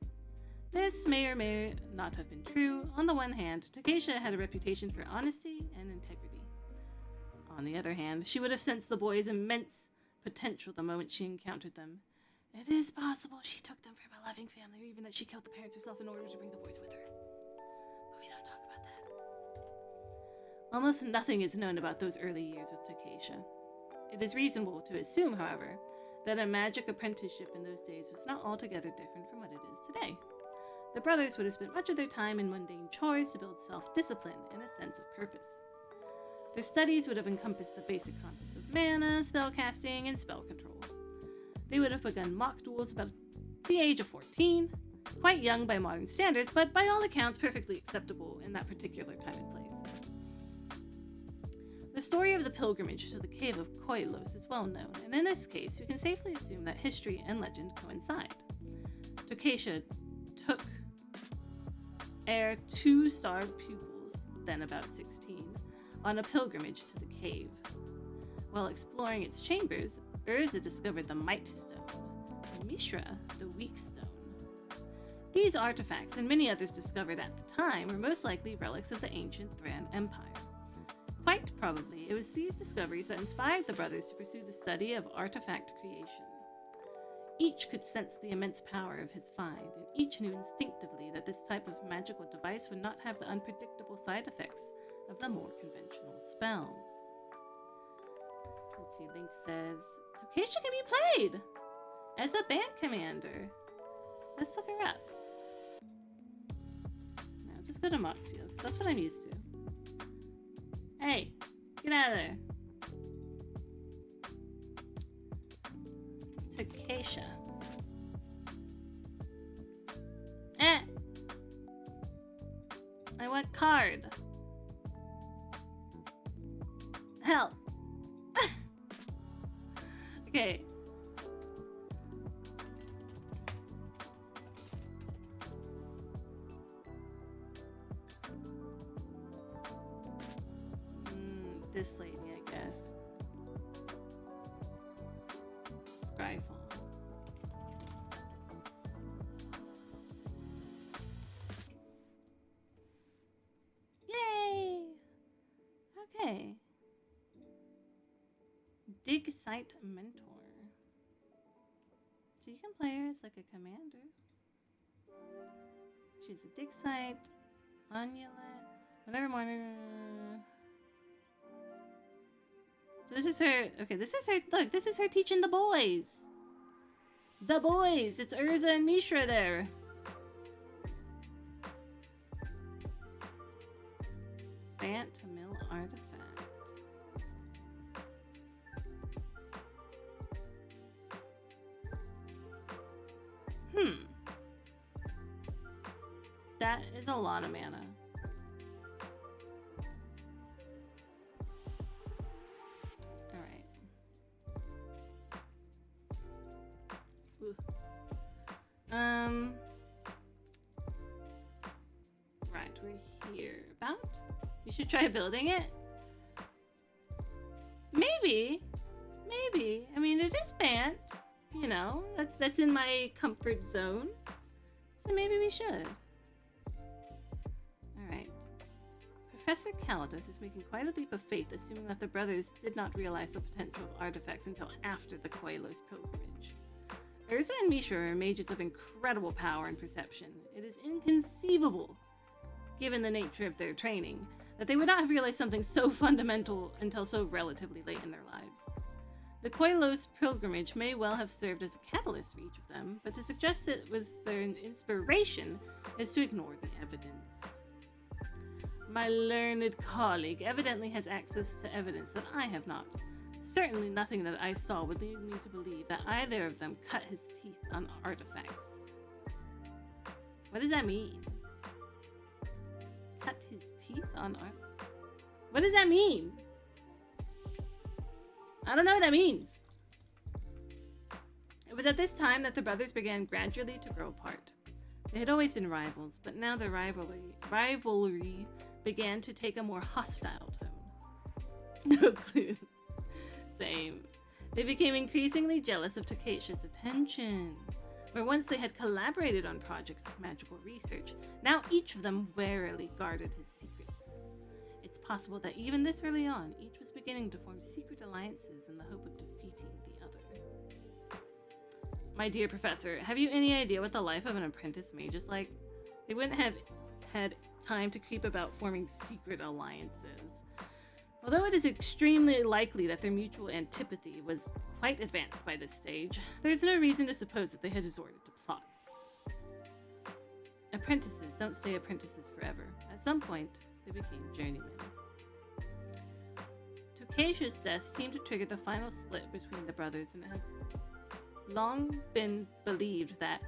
This may or may not have been true. On the one hand, Takesha had a reputation for honesty and integrity. On the other hand, she would have sensed the boys' immense potential the moment she encountered them. It is possible she took them from a loving family, or even that she killed the parents herself in order to bring the boys with her. But we don't talk about that. Almost nothing is known about those early years with Takesha. It is reasonable to assume, however, that a magic apprenticeship in those days was not altogether different from what it is today. The brothers would have spent much of their time in mundane chores to build self-discipline and a sense of purpose. Their studies would have encompassed the basic concepts of mana, spellcasting, and spell control. They would have begun mock duels about the age of 14, quite young by modern standards, but by all accounts perfectly acceptable in that particular time and place. The story of the pilgrimage to the cave of Koilos is well known, and in this case, we can safely assume that history and legend coincide. Takesha took two-star pupils, then about 16, on a pilgrimage to the cave. While exploring its chambers, Urza discovered the Might Stone, and Mishra the Weak Stone. These artifacts, and many others discovered at the time, were most likely relics of the ancient Thran Empire. Quite probably, it was these discoveries that inspired the brothers to pursue the study of artifact creation. Each could sense the immense power of his find, and each knew instinctively that this type of magical device would not have the unpredictable side effects of the more conventional spells. Let's see, Link says, Tokeisha can be played as a band commander. Let's look her up. Now, just go to Moxfield, because that's what I'm used to. Hey, get out of there. Tokeisha. I want card. Help. Okay. This lady, I guess. Scryfall. Yay! Okay. Dig Site Mentor. So you can play her as like a commander. She's a dig site, amulet, whatever morning. So this is her. Okay, this is her. Look, this is her teaching the boys. The boys. It's Urza and Mishra there. Bant Mill artifact. That is a lot of mana. Alright. Right, we're here. About? You should try building it? Maybe. Maybe. I mean, it is Bant. You know, that's in my comfort zone. So maybe we should. Alright. Professor Kalados is making quite a leap of faith, assuming that the brothers did not realize the potential of artifacts until after the Koilos pilgrimage. Urza and Mishra are mages of incredible power and perception. It is inconceivable, given the nature of their training, that they would not have realized something so fundamental until so relatively late in their lives. The Koilos pilgrimage may well have served as a catalyst for each of them, but to suggest it was their inspiration is to ignore the evidence. My learned colleague evidently has access to evidence that I have not. Certainly nothing that I saw would lead me to believe that either of them cut his teeth on artifacts. What does that mean? Cut his teeth on artifacts? What does that mean? I don't know what that means. It was at this time that the brothers began gradually to grow apart. They had always been rivals, but now their rivalry began to take a more hostile tone. No clue. Same. They became increasingly jealous of Tokeisha's attention. Where once they had collaborated on projects of magical research, now each of them warily guarded his secrets. It's possible that even this early on, each was beginning to form secret alliances in the hope of defeating the other. My dear professor, have you any idea what the life of an apprentice mage is like? They wouldn't have had time to creep about forming secret alliances. Although it is extremely likely that their mutual antipathy was quite advanced by this stage, there's no reason to suppose that they had resorted to plots. Apprentices don't stay apprentices forever. At some point, they became journeymen. Tokeisha's death seemed to trigger the final split between the brothers, and it has long been believed that,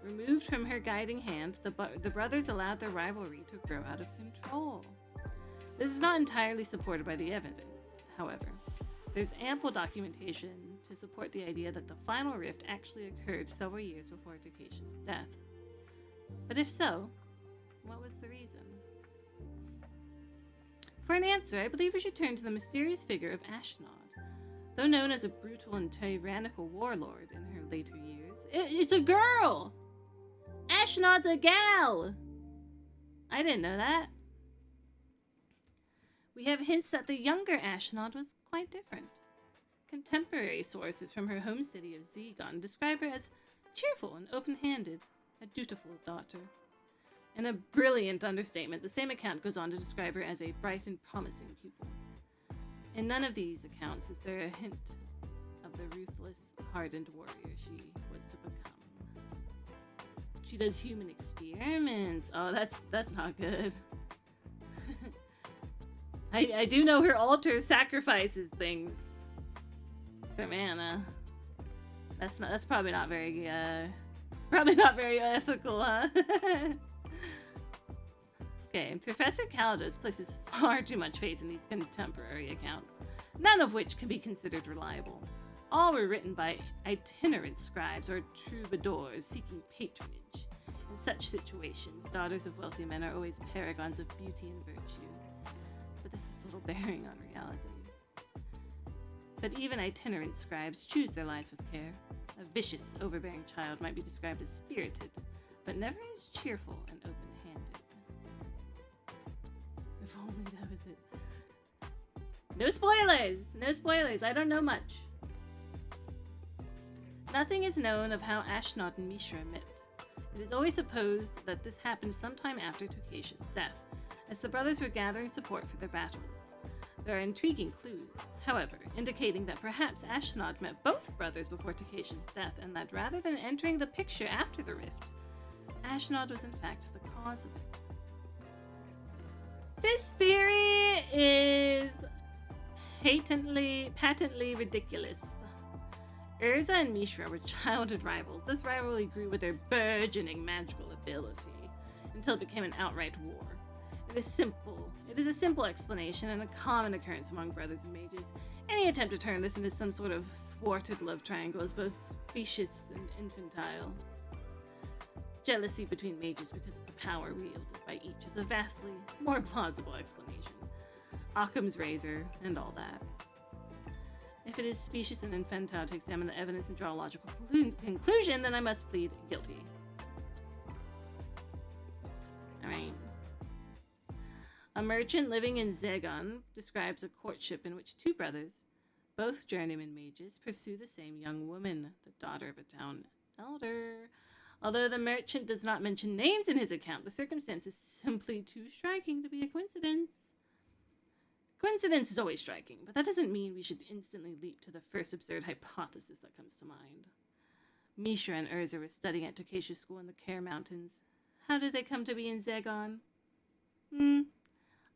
removed from her guiding hand, the brothers allowed their rivalry to grow out of control. This is not entirely supported by the evidence, however. There's ample documentation to support the idea that the final rift actually occurred several years before Tokeisha's death. But if so, what was the reason? For an answer, I believe we should turn to the mysterious figure of Ashnod. Though known as a brutal and tyrannical warlord in her later years, it's a girl! Ashnod's a gal! I didn't know that. We have hints that the younger Ashnod was quite different. Contemporary sources from her home city of Zegon describe her as cheerful and open-handed, a dutiful daughter. In a brilliant understatement, the same account goes on to describe her as a bright and promising pupil. In none of these accounts is there a hint of the ruthless, hardened warrior she was to become. She does human experiments. Oh, that's not good. I do know her altar sacrifices things for mana. That's probably not very ethical, huh? Okay, Professor Kalados places far too much faith in these contemporary accounts, none of which can be considered reliable. All were written by itinerant scribes or troubadours seeking patronage. In such situations, daughters of wealthy men are always paragons of beauty and virtue. But this has little bearing on reality. But even itinerant scribes choose their lives with care. A vicious, overbearing child might be described as spirited, but never as cheerful and open-handed. If only that was it. No spoilers! No spoilers, I don't know much. Nothing is known of how Ashnod and Mishra met. It is always supposed that this happened sometime after Tokasha's death, as the brothers were gathering support for their battles. There are intriguing clues, however, indicating that perhaps Ashnod met both brothers before Tokasha's death, and that rather than entering the picture after the rift, Ashnod was in fact the cause of it. This theory is patently ridiculous. Urza and Mishra were childhood rivals. This rivalry grew with their burgeoning magical ability until it became an outright war. It is a simple explanation and a common occurrence among brothers and mages. Any attempt to turn this into some sort of thwarted love triangle is both specious and infantile. Jealousy between mages because of the power wielded by each is a vastly more plausible explanation. Occam's razor and all that. If it is specious and infantile to examine the evidence and draw a logical conclusion, then I must plead guilty. Alright. A merchant living in Zegon describes a courtship in which two brothers, both journeyman mages, pursue the same young woman, the daughter of a town elder. Although the merchant does not mention names in his account, the circumstance is simply too striking to be a coincidence. Coincidence is always striking, but that doesn't mean we should instantly leap to the first absurd hypothesis that comes to mind. Mishra and Urza were studying at Tokasha's school in the Care Mountains. How did they come to be in Zegon?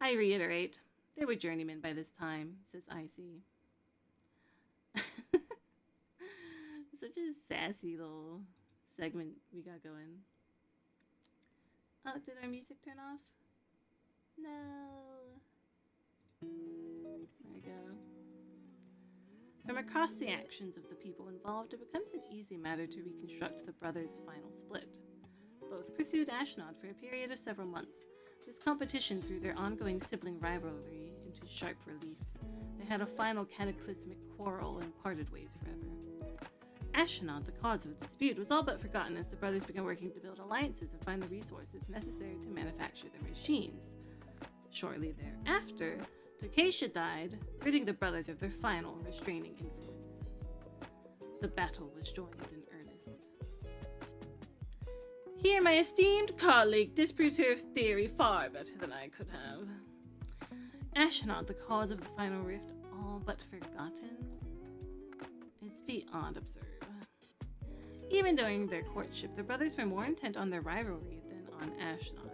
I reiterate, they were journeymen by this time, says Icy. Such a sassy little segment we got going. Oh, did our music turn off? No. There we go. From across the actions of the people involved, it becomes an easy matter to reconstruct the brothers' final split. Both pursued Ashnod for a period of several months. This competition threw their ongoing sibling rivalry into sharp relief. They had a final cataclysmic quarrel and parted ways forever. Ashnod, the cause of the dispute, was all but forgotten as the brothers began working to build alliances and find the resources necessary to manufacture their machines. Shortly thereafter, Tokasha died, ridding the brothers of their final restraining influence. The battle was joined in earnest. Here, my esteemed colleague disproves her theory far better than I could have. Ashnod, the cause of the final rift, all but forgotten? It's beyond absurd. Even during their courtship, the brothers were more intent on their rivalry than on Ashnod.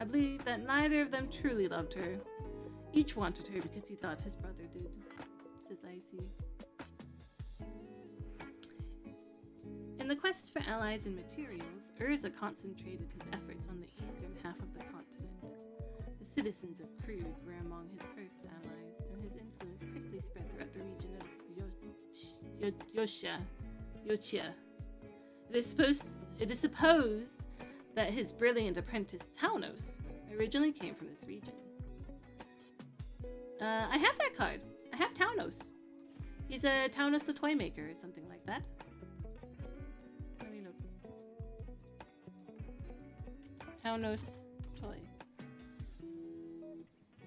I believe that neither of them truly loved her. Each wanted her because he thought his brother did, says Icy. In the quest for allies and materials, Urza concentrated his efforts on the eastern half of the continent. The citizens of Krug were among his first allies, and his influence quickly spread throughout the region of Yochia. It is supposed that his brilliant apprentice Taunos originally came from this region. I have that card. I have Taunos. He's a Taunos the Toy Maker or something like that. Let me look. Taunos Toy.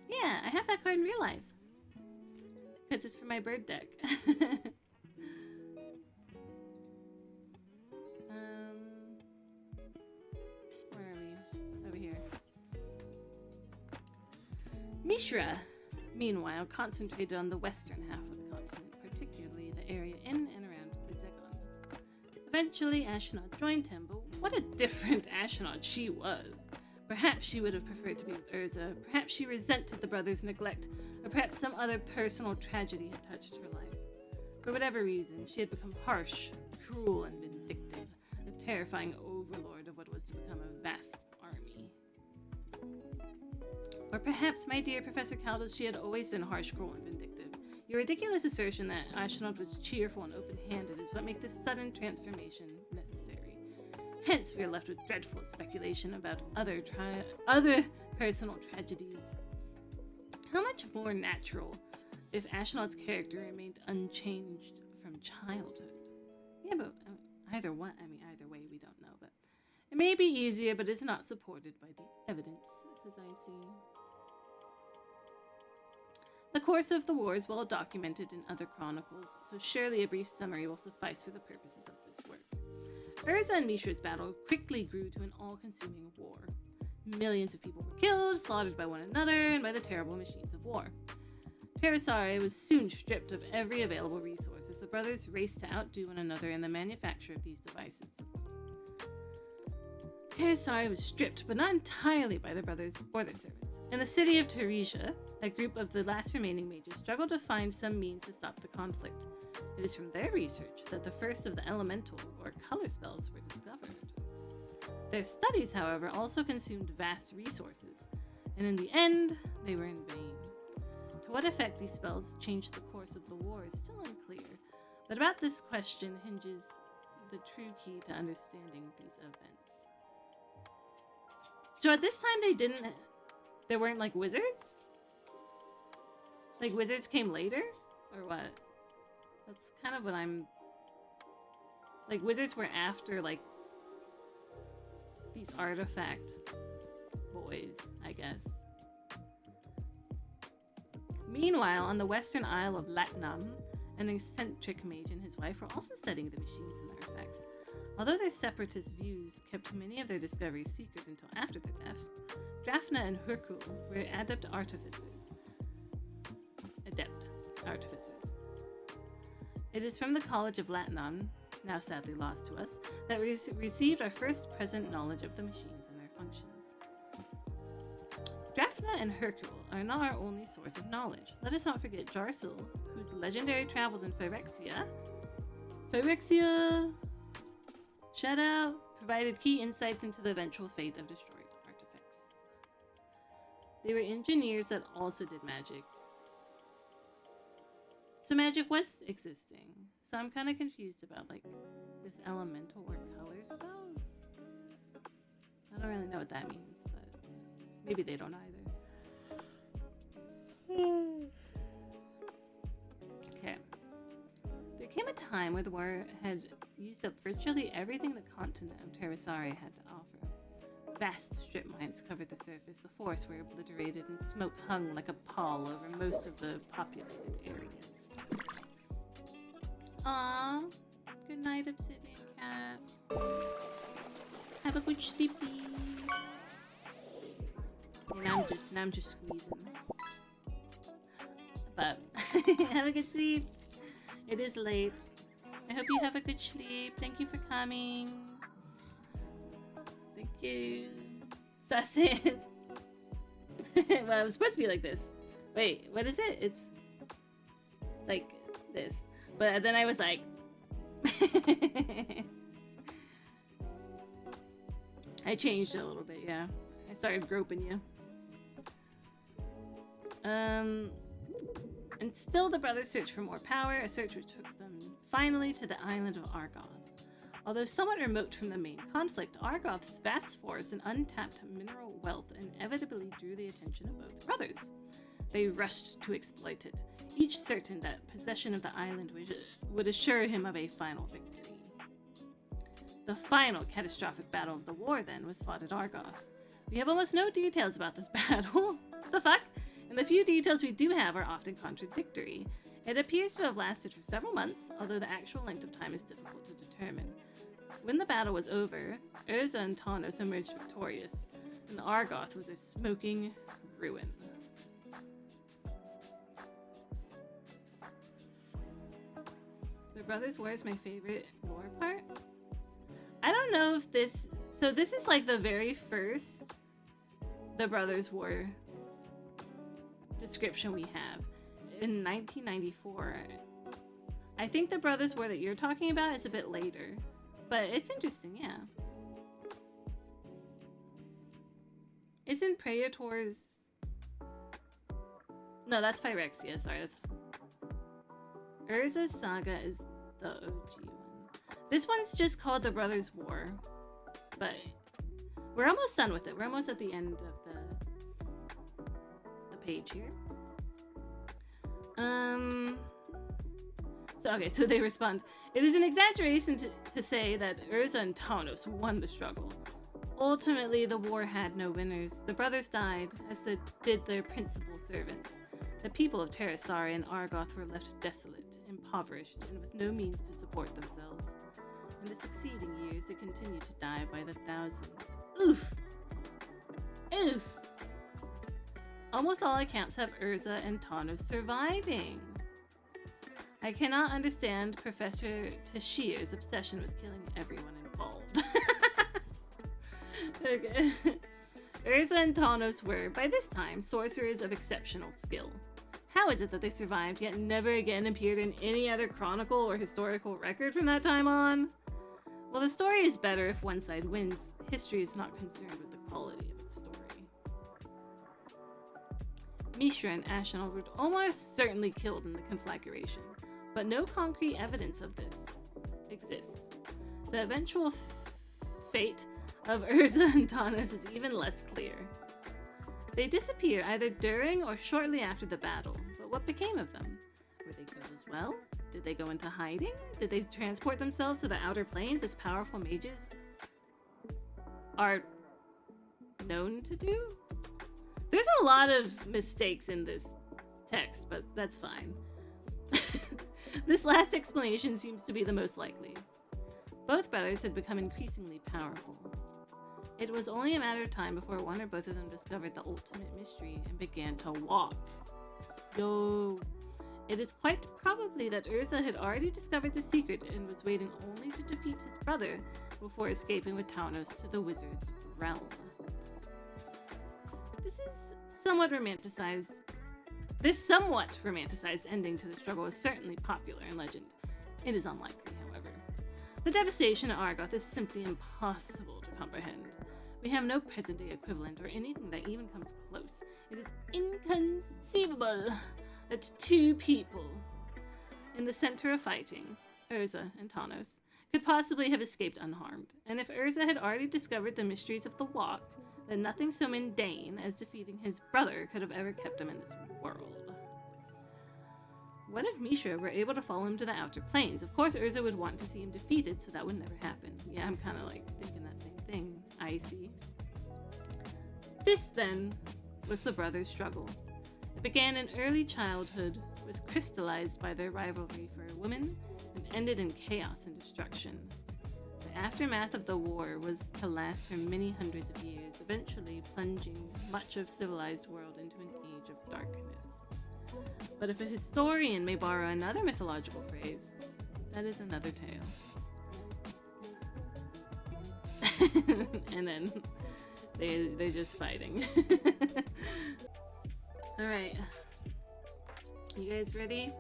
Yeah, I have that card in real life. Because it's for my bird deck. Where are we? Over here. Mishra, meanwhile, concentrated on the western half of the continent, particularly the area in and around Lizegon. Eventually, Ashnod joined him, but what a different Ashnod she was. Perhaps she would have preferred to be with Urza, perhaps she resented the brothers' neglect, or perhaps some other personal tragedy had touched her life. For whatever reason, she had become harsh, cruel, and vindictive, a terrifying overlord of what was to become a vast army. Or perhaps, my dear Professor Caldas, she had always been harsh, cruel, and vindictive. Your ridiculous assertion that Ashnod was cheerful and open-handed is what makes this sudden transformation necessary. Hence, we are left with dreadful speculation about other personal tragedies. How much more natural if Ashnod's character remained unchanged from childhood? Yeah, but either way, we don't know. But it may be easier, but is not supported by the evidence, as I see. The course of the war is well documented in other chronicles, so surely a brief summary will suffice for the purposes of this work. Urza and Mishra's battle quickly grew to an all-consuming war. Millions of people were killed, slaughtered by one another, and by the terrible machines of war. Terrasare was soon stripped of every available resource as the brothers raced to outdo one another in the manufacture of these devices. Terrasare was stripped, but not entirely by the brothers or their servants. In the city of Teresia, a group of the last remaining mages struggled to find some means to stop the conflict. It is from their research that the first of the elemental or color spells were discovered. Their studies, however, also consumed vast resources, and in the end, they were in vain. To what effect these spells changed the course of the war is still unclear, but about this question hinges the true key to understanding these events. So at this time there weren't like wizards? Like wizards came later? Or what? That's kind of what I'm... Like wizards were after like these artifact boys, I guess. Meanwhile, on the western isle of Latnam, an eccentric mage and his wife were also studying the machines and their effects. Although their separatist views kept many of their discoveries secret until after their deaths, Drafna and Hercule were adept artificers. It is from the College of Latnam, now sadly lost to us, that we received our first present knowledge of the machines and their functions. Drafna and Hercule are not our only source of knowledge. Let us not forget Jarsil, whose legendary travels in Phyrexia, shout out, provided key insights into the eventual fate of destroyed artifacts. They were engineers that also did magic. So magic was existing. So I'm kind of confused about like this elemental or color spells. I don't really know what that means, but maybe they don't either. Okay. There came a time where the war had used up virtually everything the continent of Terrasare had to offer. Vast strip mines covered the surface, the forests were obliterated, and smoke hung like a pall over most of the populated areas. Aww. Good night, Obsidian Cat. Have a good sleepy. And I'm just squeezing. But have a good sleep. It is late. I hope you have a good sleep. Thank you for coming. Thank you. So that's it. Well, it was supposed to be like this. Wait, what is it? It's like this. But then I was like... I changed it a little bit, yeah. I started groping you. And still the brothers searched for more power, a search which took them finally to the island of Argoth. Although somewhat remote from the main conflict, Argoth's vast forests and untapped mineral wealth inevitably drew the attention of both brothers. They rushed to exploit it, each certain that possession of the island would assure him of a final victory. The final catastrophic battle of the war, then, was fought at Argoth. We have almost no details about this battle. The fuck? And the few details we do have are often contradictory. It appears to have lasted for several months, although the actual length of time is difficult to determine. When the battle was over, Urza and Tawnos emerged victorious, and Argoth was a smoking ruin. The Brothers' War is my favorite lore part. I don't know if this... So this is like the very first The Brothers' War description we have. In 1994. I think The Brothers' War that you're talking about is a bit later. But it's interesting, yeah. Isn't Praetor's... No, that's Phyrexia, sorry. That's... Urza's Saga is the OG one. This one's just called The Brothers' War. But we're almost done with it. We're almost at the end of the page here. So they respond, it is an exaggeration to say that Urza and Tawnos won the struggle. Ultimately, the war had no winners. The brothers died, as did their principal servants. The people of Terrasari and Argoth were left desolate, impoverished, and with no means to support themselves. In the succeeding years, they continued to die by the thousand. Oof! Oof! Almost all accounts have Urza and Tawnos surviving. I cannot understand Professor Tashir's obsession with killing everyone involved. Okay. Urza and Tawnos were, by this time, sorcerers of exceptional skill. How is it that they survived, yet never again appeared in any other chronicle or historical record from that time on? Well, the story is better if one side wins. History is not concerned with the quality of its story. Mishra and Ashnal were almost certainly killed in the conflagration, but no concrete evidence of this exists. The eventual fate of Urza and Tawnos is even less clear. They disappear either during or shortly after the battle, but what became of them? Were they killed as well? Did they go into hiding? Did they transport themselves to the outer planes as powerful mages are known to do? There's a lot of mistakes in this text, but that's fine. This last explanation seems to be the most likely. Both brothers had become increasingly powerful. It was only a matter of time before one or both of them discovered the ultimate mystery and began to walk. Yo! It is quite probably that Urza had already discovered the secret and was waiting only to defeat his brother before escaping with Tawnos to the wizard's realm. This somewhat romanticized ending to the struggle is certainly popular in legend. It is unlikely, however. The devastation at Argoth is simply impossible to comprehend. We have no present-day equivalent or anything that even comes close. It is inconceivable that two people in the center of fighting, Urza and Tawnos, could possibly have escaped unharmed. And if Urza had already discovered the mysteries of the walk, then nothing so mundane as defeating his brother could have ever kept him in this world. What if Mishra were able to follow him to the outer planes? Of course, Urza would want to see him defeated, so that would never happen. Yeah, I'm kind of like thinking that same thing. I see. This, then, was the brothers' struggle. It began in early childhood, was crystallized by their rivalry for a woman, and ended in chaos and destruction. The aftermath of the war was to last for many hundreds of years, eventually plunging much of civilized world into an age of darkness. But if a historian may borrow another mythological phrase, that is another tale. And then they're just fighting. Alright. You guys ready?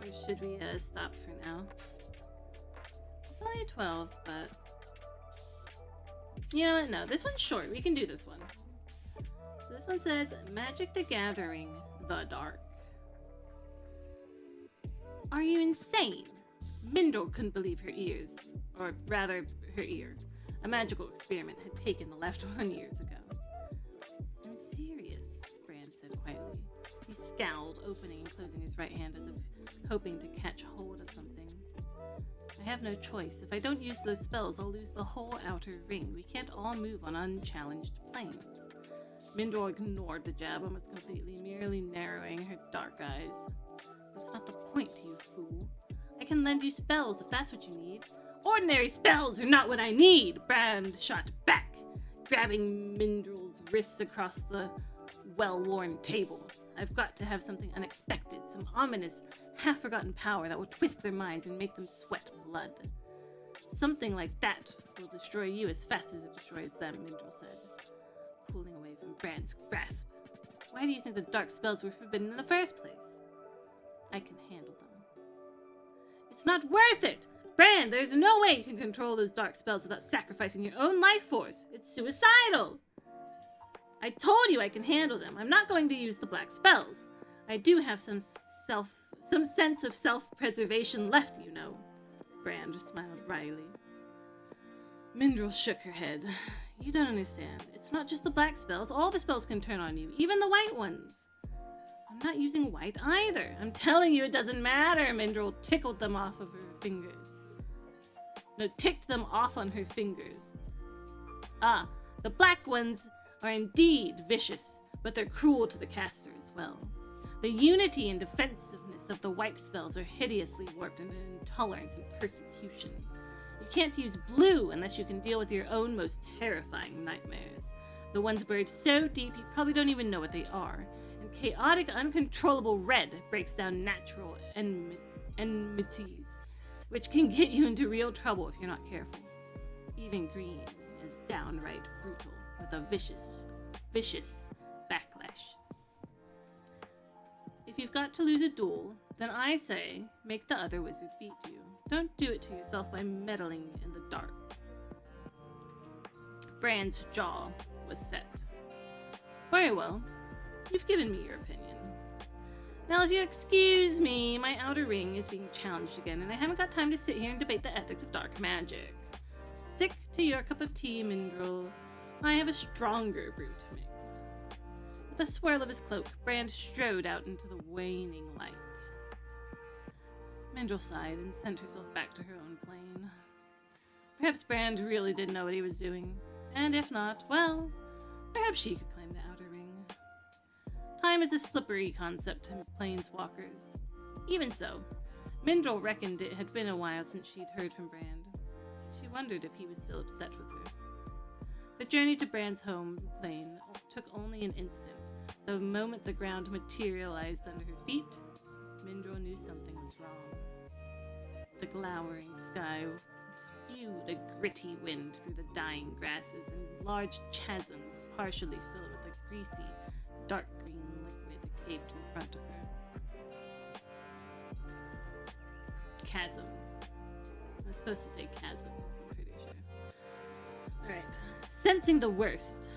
Or should we stop for now? It's only 12, but... You know what? No, this one's short. We can do this one. So this one says, Magic the Gathering, The Dark. Are you insane? Mindor couldn't believe her ears. Or rather, her ear. A magical experiment had taken the left one years ago. I'm serious, Brand said quietly. He scowled, opening and closing his right hand as if hoping to catch hold of something. I have no choice. If I don't use those spells, I'll lose the whole outer ring. We can't all move on unchallenged planes. Mindor ignored the jab almost completely, merely narrowing her dark eyes. That's not the point, you fool. I can lend you spells if that's what you need. Ordinary spells are not what I need, Brand shot back, grabbing Mindrel's wrists across the well-worn table. I've got to have something unexpected, some ominous, half-forgotten power that will twist their minds and make them sweat blood. Something like that will destroy you as fast as it destroys them, Mindrel said, pulling away from Brand's grasp. Why do you think the dark spells were forbidden in the first place? I can handle them. It's not worth it! Brand, there's no way you can control those dark spells without sacrificing your own life force. It's suicidal! I told you I can handle them. I'm not going to use the black spells. I do have some sense of self-preservation left, you know. Brand smiled wryly. Mindrel shook her head. You don't understand. It's not just the black spells. All the spells can turn on you, even the white ones. I'm not using white either. I'm telling you it doesn't matter. Mindrel tickled them off of her fingers. No, ticked them off on her fingers. Ah, the black ones are indeed vicious, but they're cruel to the caster as well. The unity and defensiveness of the white spells are hideously warped into intolerance and persecution. You can't use blue unless you can deal with your own most terrifying nightmares. The ones buried so deep you probably don't even know what they are. And chaotic, uncontrollable red breaks down natural enmities, which can get you into real trouble if you're not careful. Even green is downright brutal, with a vicious backlash. If you've got to lose a duel, then I say make the other wizard beat you. Don't do it to yourself by meddling in the dark. Brand's jaw was set. Very well. You've given me your opinion. Now, if you excuse me, my outer ring is being challenged again, and I haven't got time to sit here and debate the ethics of dark magic. Stick to your cup of tea, Mindrel. I have a stronger brute mix. With a swirl of his cloak, Brand strode out into the waning light. Mindrel sighed and sent herself back to her own plane. Perhaps Brand really did know what he was doing, and if not, well, perhaps she could claim the outer ring. Time is a slippery concept to planeswalkers. Even so, Mindrel reckoned it had been a while since she'd heard from Brand. She wondered if he was still upset with her. The journey to Brand's home plane took only an instant. The moment the ground materialized under her feet, Mindrel knew something was wrong. The glowering sky spewed a gritty wind through the dying grasses, and large chasms, partially filled with a greasy, dark green liquid, gaped in front of her. Chasms. I'm supposed to say chasms, I'm pretty sure. Alright. Sensing the worst,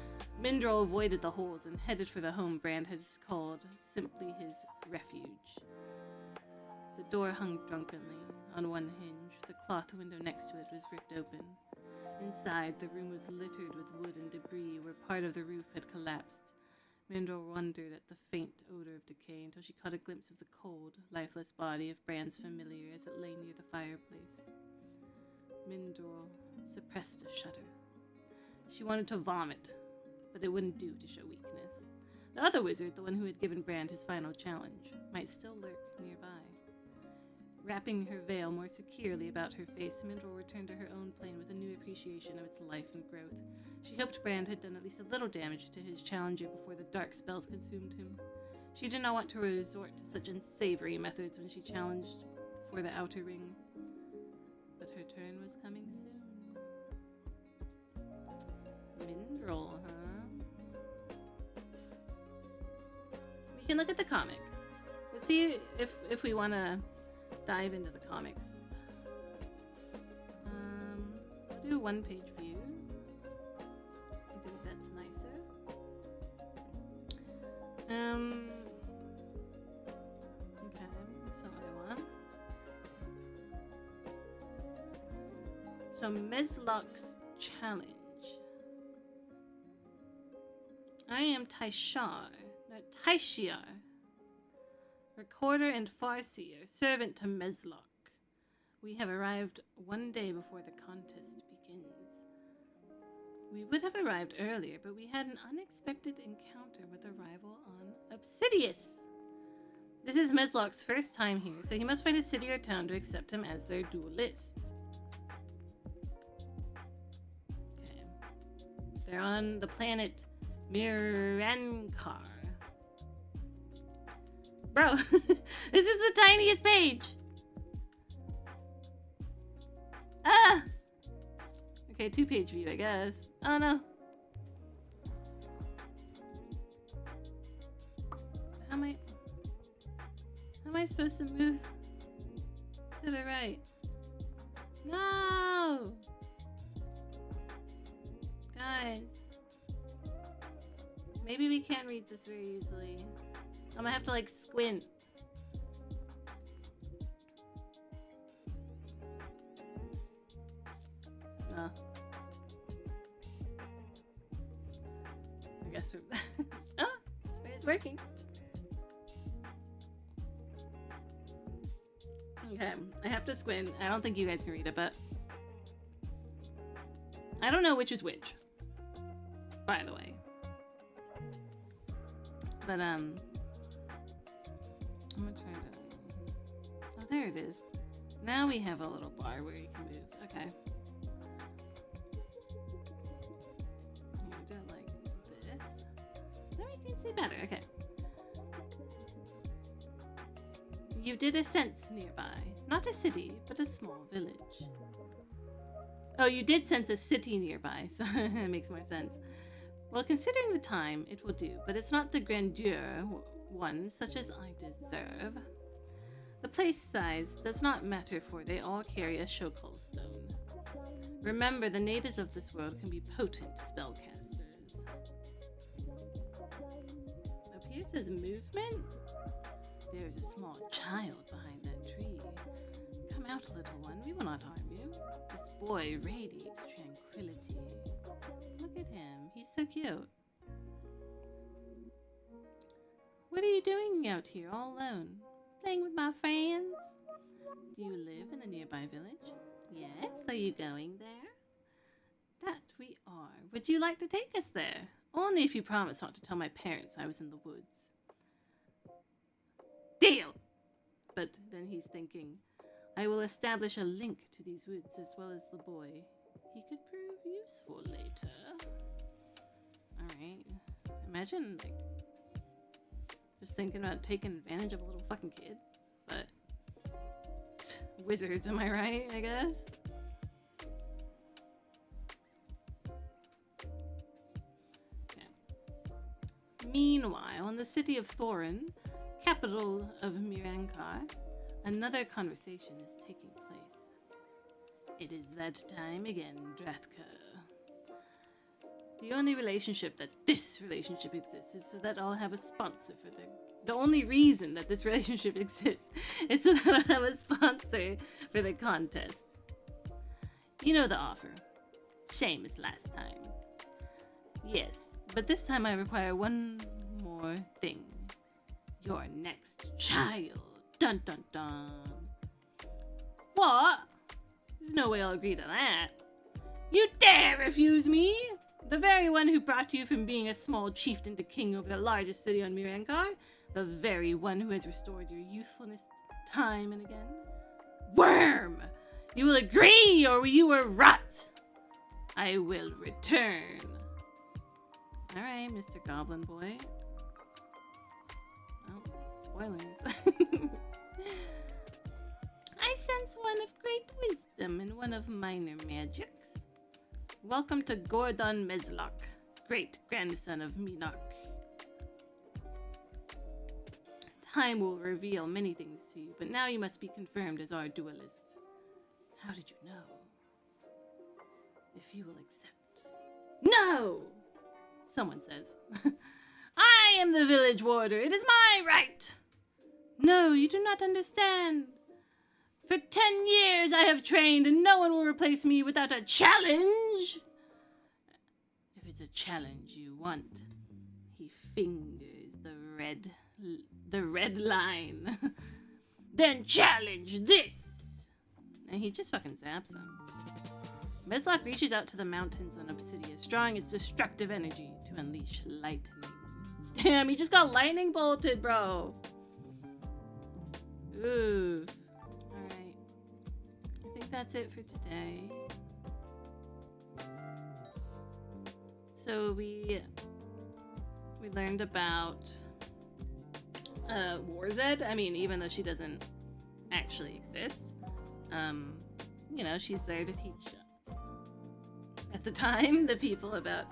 Mindrel avoided the holes and headed for the home Brand had called simply his refuge. The door hung drunkenly on one hinge. The cloth window next to it was ripped open. Inside, the room was littered with wood and debris where part of the roof had collapsed. Mindrel wondered at the faint odor of decay until she caught a glimpse of the cold, lifeless body of Brand's familiar as it lay near the fireplace. Mindrel suppressed a shudder. She wanted to vomit, but it wouldn't do to show weakness. The other wizard, the one who had given Brand his final challenge, might still lurk nearby. Wrapping her veil more securely about her face, Mindrel returned to her own plane with a new appreciation of its life and growth. She hoped Brand had done at least a little damage to his challenger before the dark spells consumed him. She did not want to resort to such unsavory methods when she challenged for the outer ring. But her turn was coming soon. Mindrel, huh? We can look at the comic. Let's see if we want to dive into the comics. I'll do a one-page view. I think that's nicer. Okay, that's not what I want. So Meslock's challenge. I am Taishar. No, Taishiar. Recorder and Farseer, servant to Meslock. We have arrived one day before the contest begins. We would have arrived earlier, but we had an unexpected encounter with a rival on Obsidius. This is Meslock's first time here, so he must find a city or town to accept him as their duelist. Okay. They're on the planet Mirankar. Bro, this is the tiniest page. Ah! Okay, 2-page view, I guess. Oh no. How am I supposed to move to the right? No! Guys. Maybe we can't read this very easily. I'm gonna have to like squint. Oh. I guess we're oh, it's working. Okay, I have to squint. I don't think you guys can read it, but I don't know which is which, by the way. But I'm gonna try to. Oh, there it is. Now we have a little bar where you can move. Okay. Here, do it like this. Now we can see better. Okay. You did a sense nearby. Not a city, but a small village. Oh, you did sense a city nearby, so that makes more sense. Well, considering the time, it will do, but it's not the grandeur one such as I deserve. The place size does not matter, for they all carry a Shokol stone. Remember, the natives of this world can be potent spellcasters. Appears as movement? There is a small child behind that tree. Come out, little one, we will not harm you. This boy radiates tranquility. Look at him, he's so cute. What are you doing out here all alone? Playing with my friends? Do you live in the nearby village? Yes, are you going there? That we are. Would you like to take us there? Only if you promise not to tell my parents I was in the woods. Deal! But then he's thinking, I will establish a link to these woods as well as the boy. He could prove useful later. Alright. Imagine, like, just thinking about taking advantage of a little fucking kid. But, wizards, am I right, I guess? Okay. Meanwhile, in the city of Thorin, capital of Mirankar, another conversation is taking place. It is that time again, Drathka. The only relationship that this relationship exists is so that I'll have a sponsor for the only reason that this relationship exists is so that I'll have a sponsor for the contest. You know the offer. Same as last time. Yes, but this time I require one more thing. Your next child. Dun dun dun. What? There's no way I'll agree to that. You dare refuse me? The very one who brought you from being a small chieftain to king over the largest city on Mirankar? The very one who has restored your youthfulness time and again? Worm! You will agree or you will rot! I will return. Alright, Mr. Goblin Boy. Oh, spoilers. I sense one of great wisdom and one of minor magics. Welcome to Gordon Meslock, great grandson of Minak. Time will reveal many things to you, but now you must be confirmed as our duelist. How did you know? If you will accept. No! Someone says. I am the village warder. It is my right. No, you do not understand. For 10 years I have trained, and no one will replace me without a challenge. If it's a challenge you want, he fingers the red the red line. Then challenge this! And he just fucking zaps him. Meslock reaches out to the mountains on Obsidian, drawing its destructive energy to unleash lightning. Damn, he just got lightning bolted, bro. Ooh. Alright. I think that's it for today. So we learned about Warzed. I mean, even though she doesn't actually exist, you know, she's there to teach at the time the people about,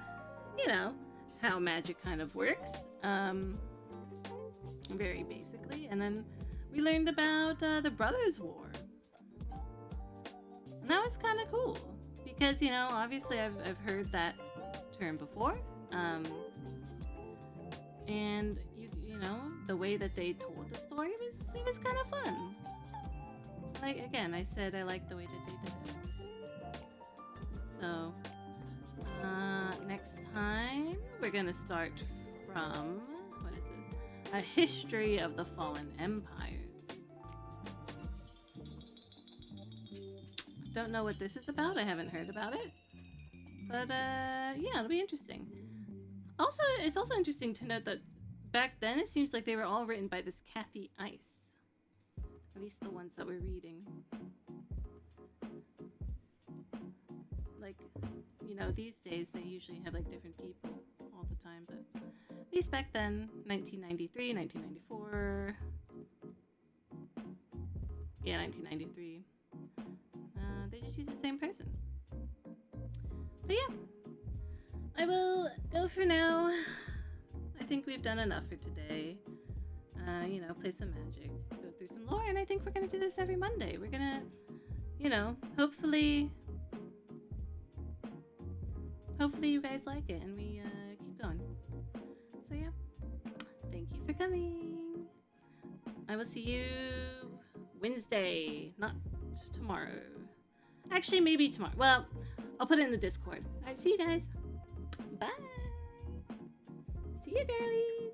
you know, how magic kind of works, very basically. And then we learned about the Brothers' War, and that was kind of cool because, you know, obviously I've heard that term before, and you know, the way that they told the story was kind of fun. Like, again, I said I like the way that they did it. So next time we're gonna start from, what is this? A history of the fallen empires. Don't know what this is about. I haven't heard about it, but yeah, it'll be interesting. Also, it's also interesting to note that back then it seems like they were all written by this Kathy Ice, at least the ones that we're reading. Like, you know, these days they usually have like different people all the time, but at least back then, 1993, 1994, yeah, 1993, they just use the same person. But yeah, I will go for now. I think we've done enough for today. You know, play some magic, go through some lore, and I think we're gonna do this every Monday. We're gonna, you know, hopefully you guys like it and we keep going. So yeah, thank you for coming. I will see you Wednesday, not tomorrow. Actually, maybe tomorrow. Well, I'll put it in the Discord. Alright, see you guys. Bye. See you, girlies.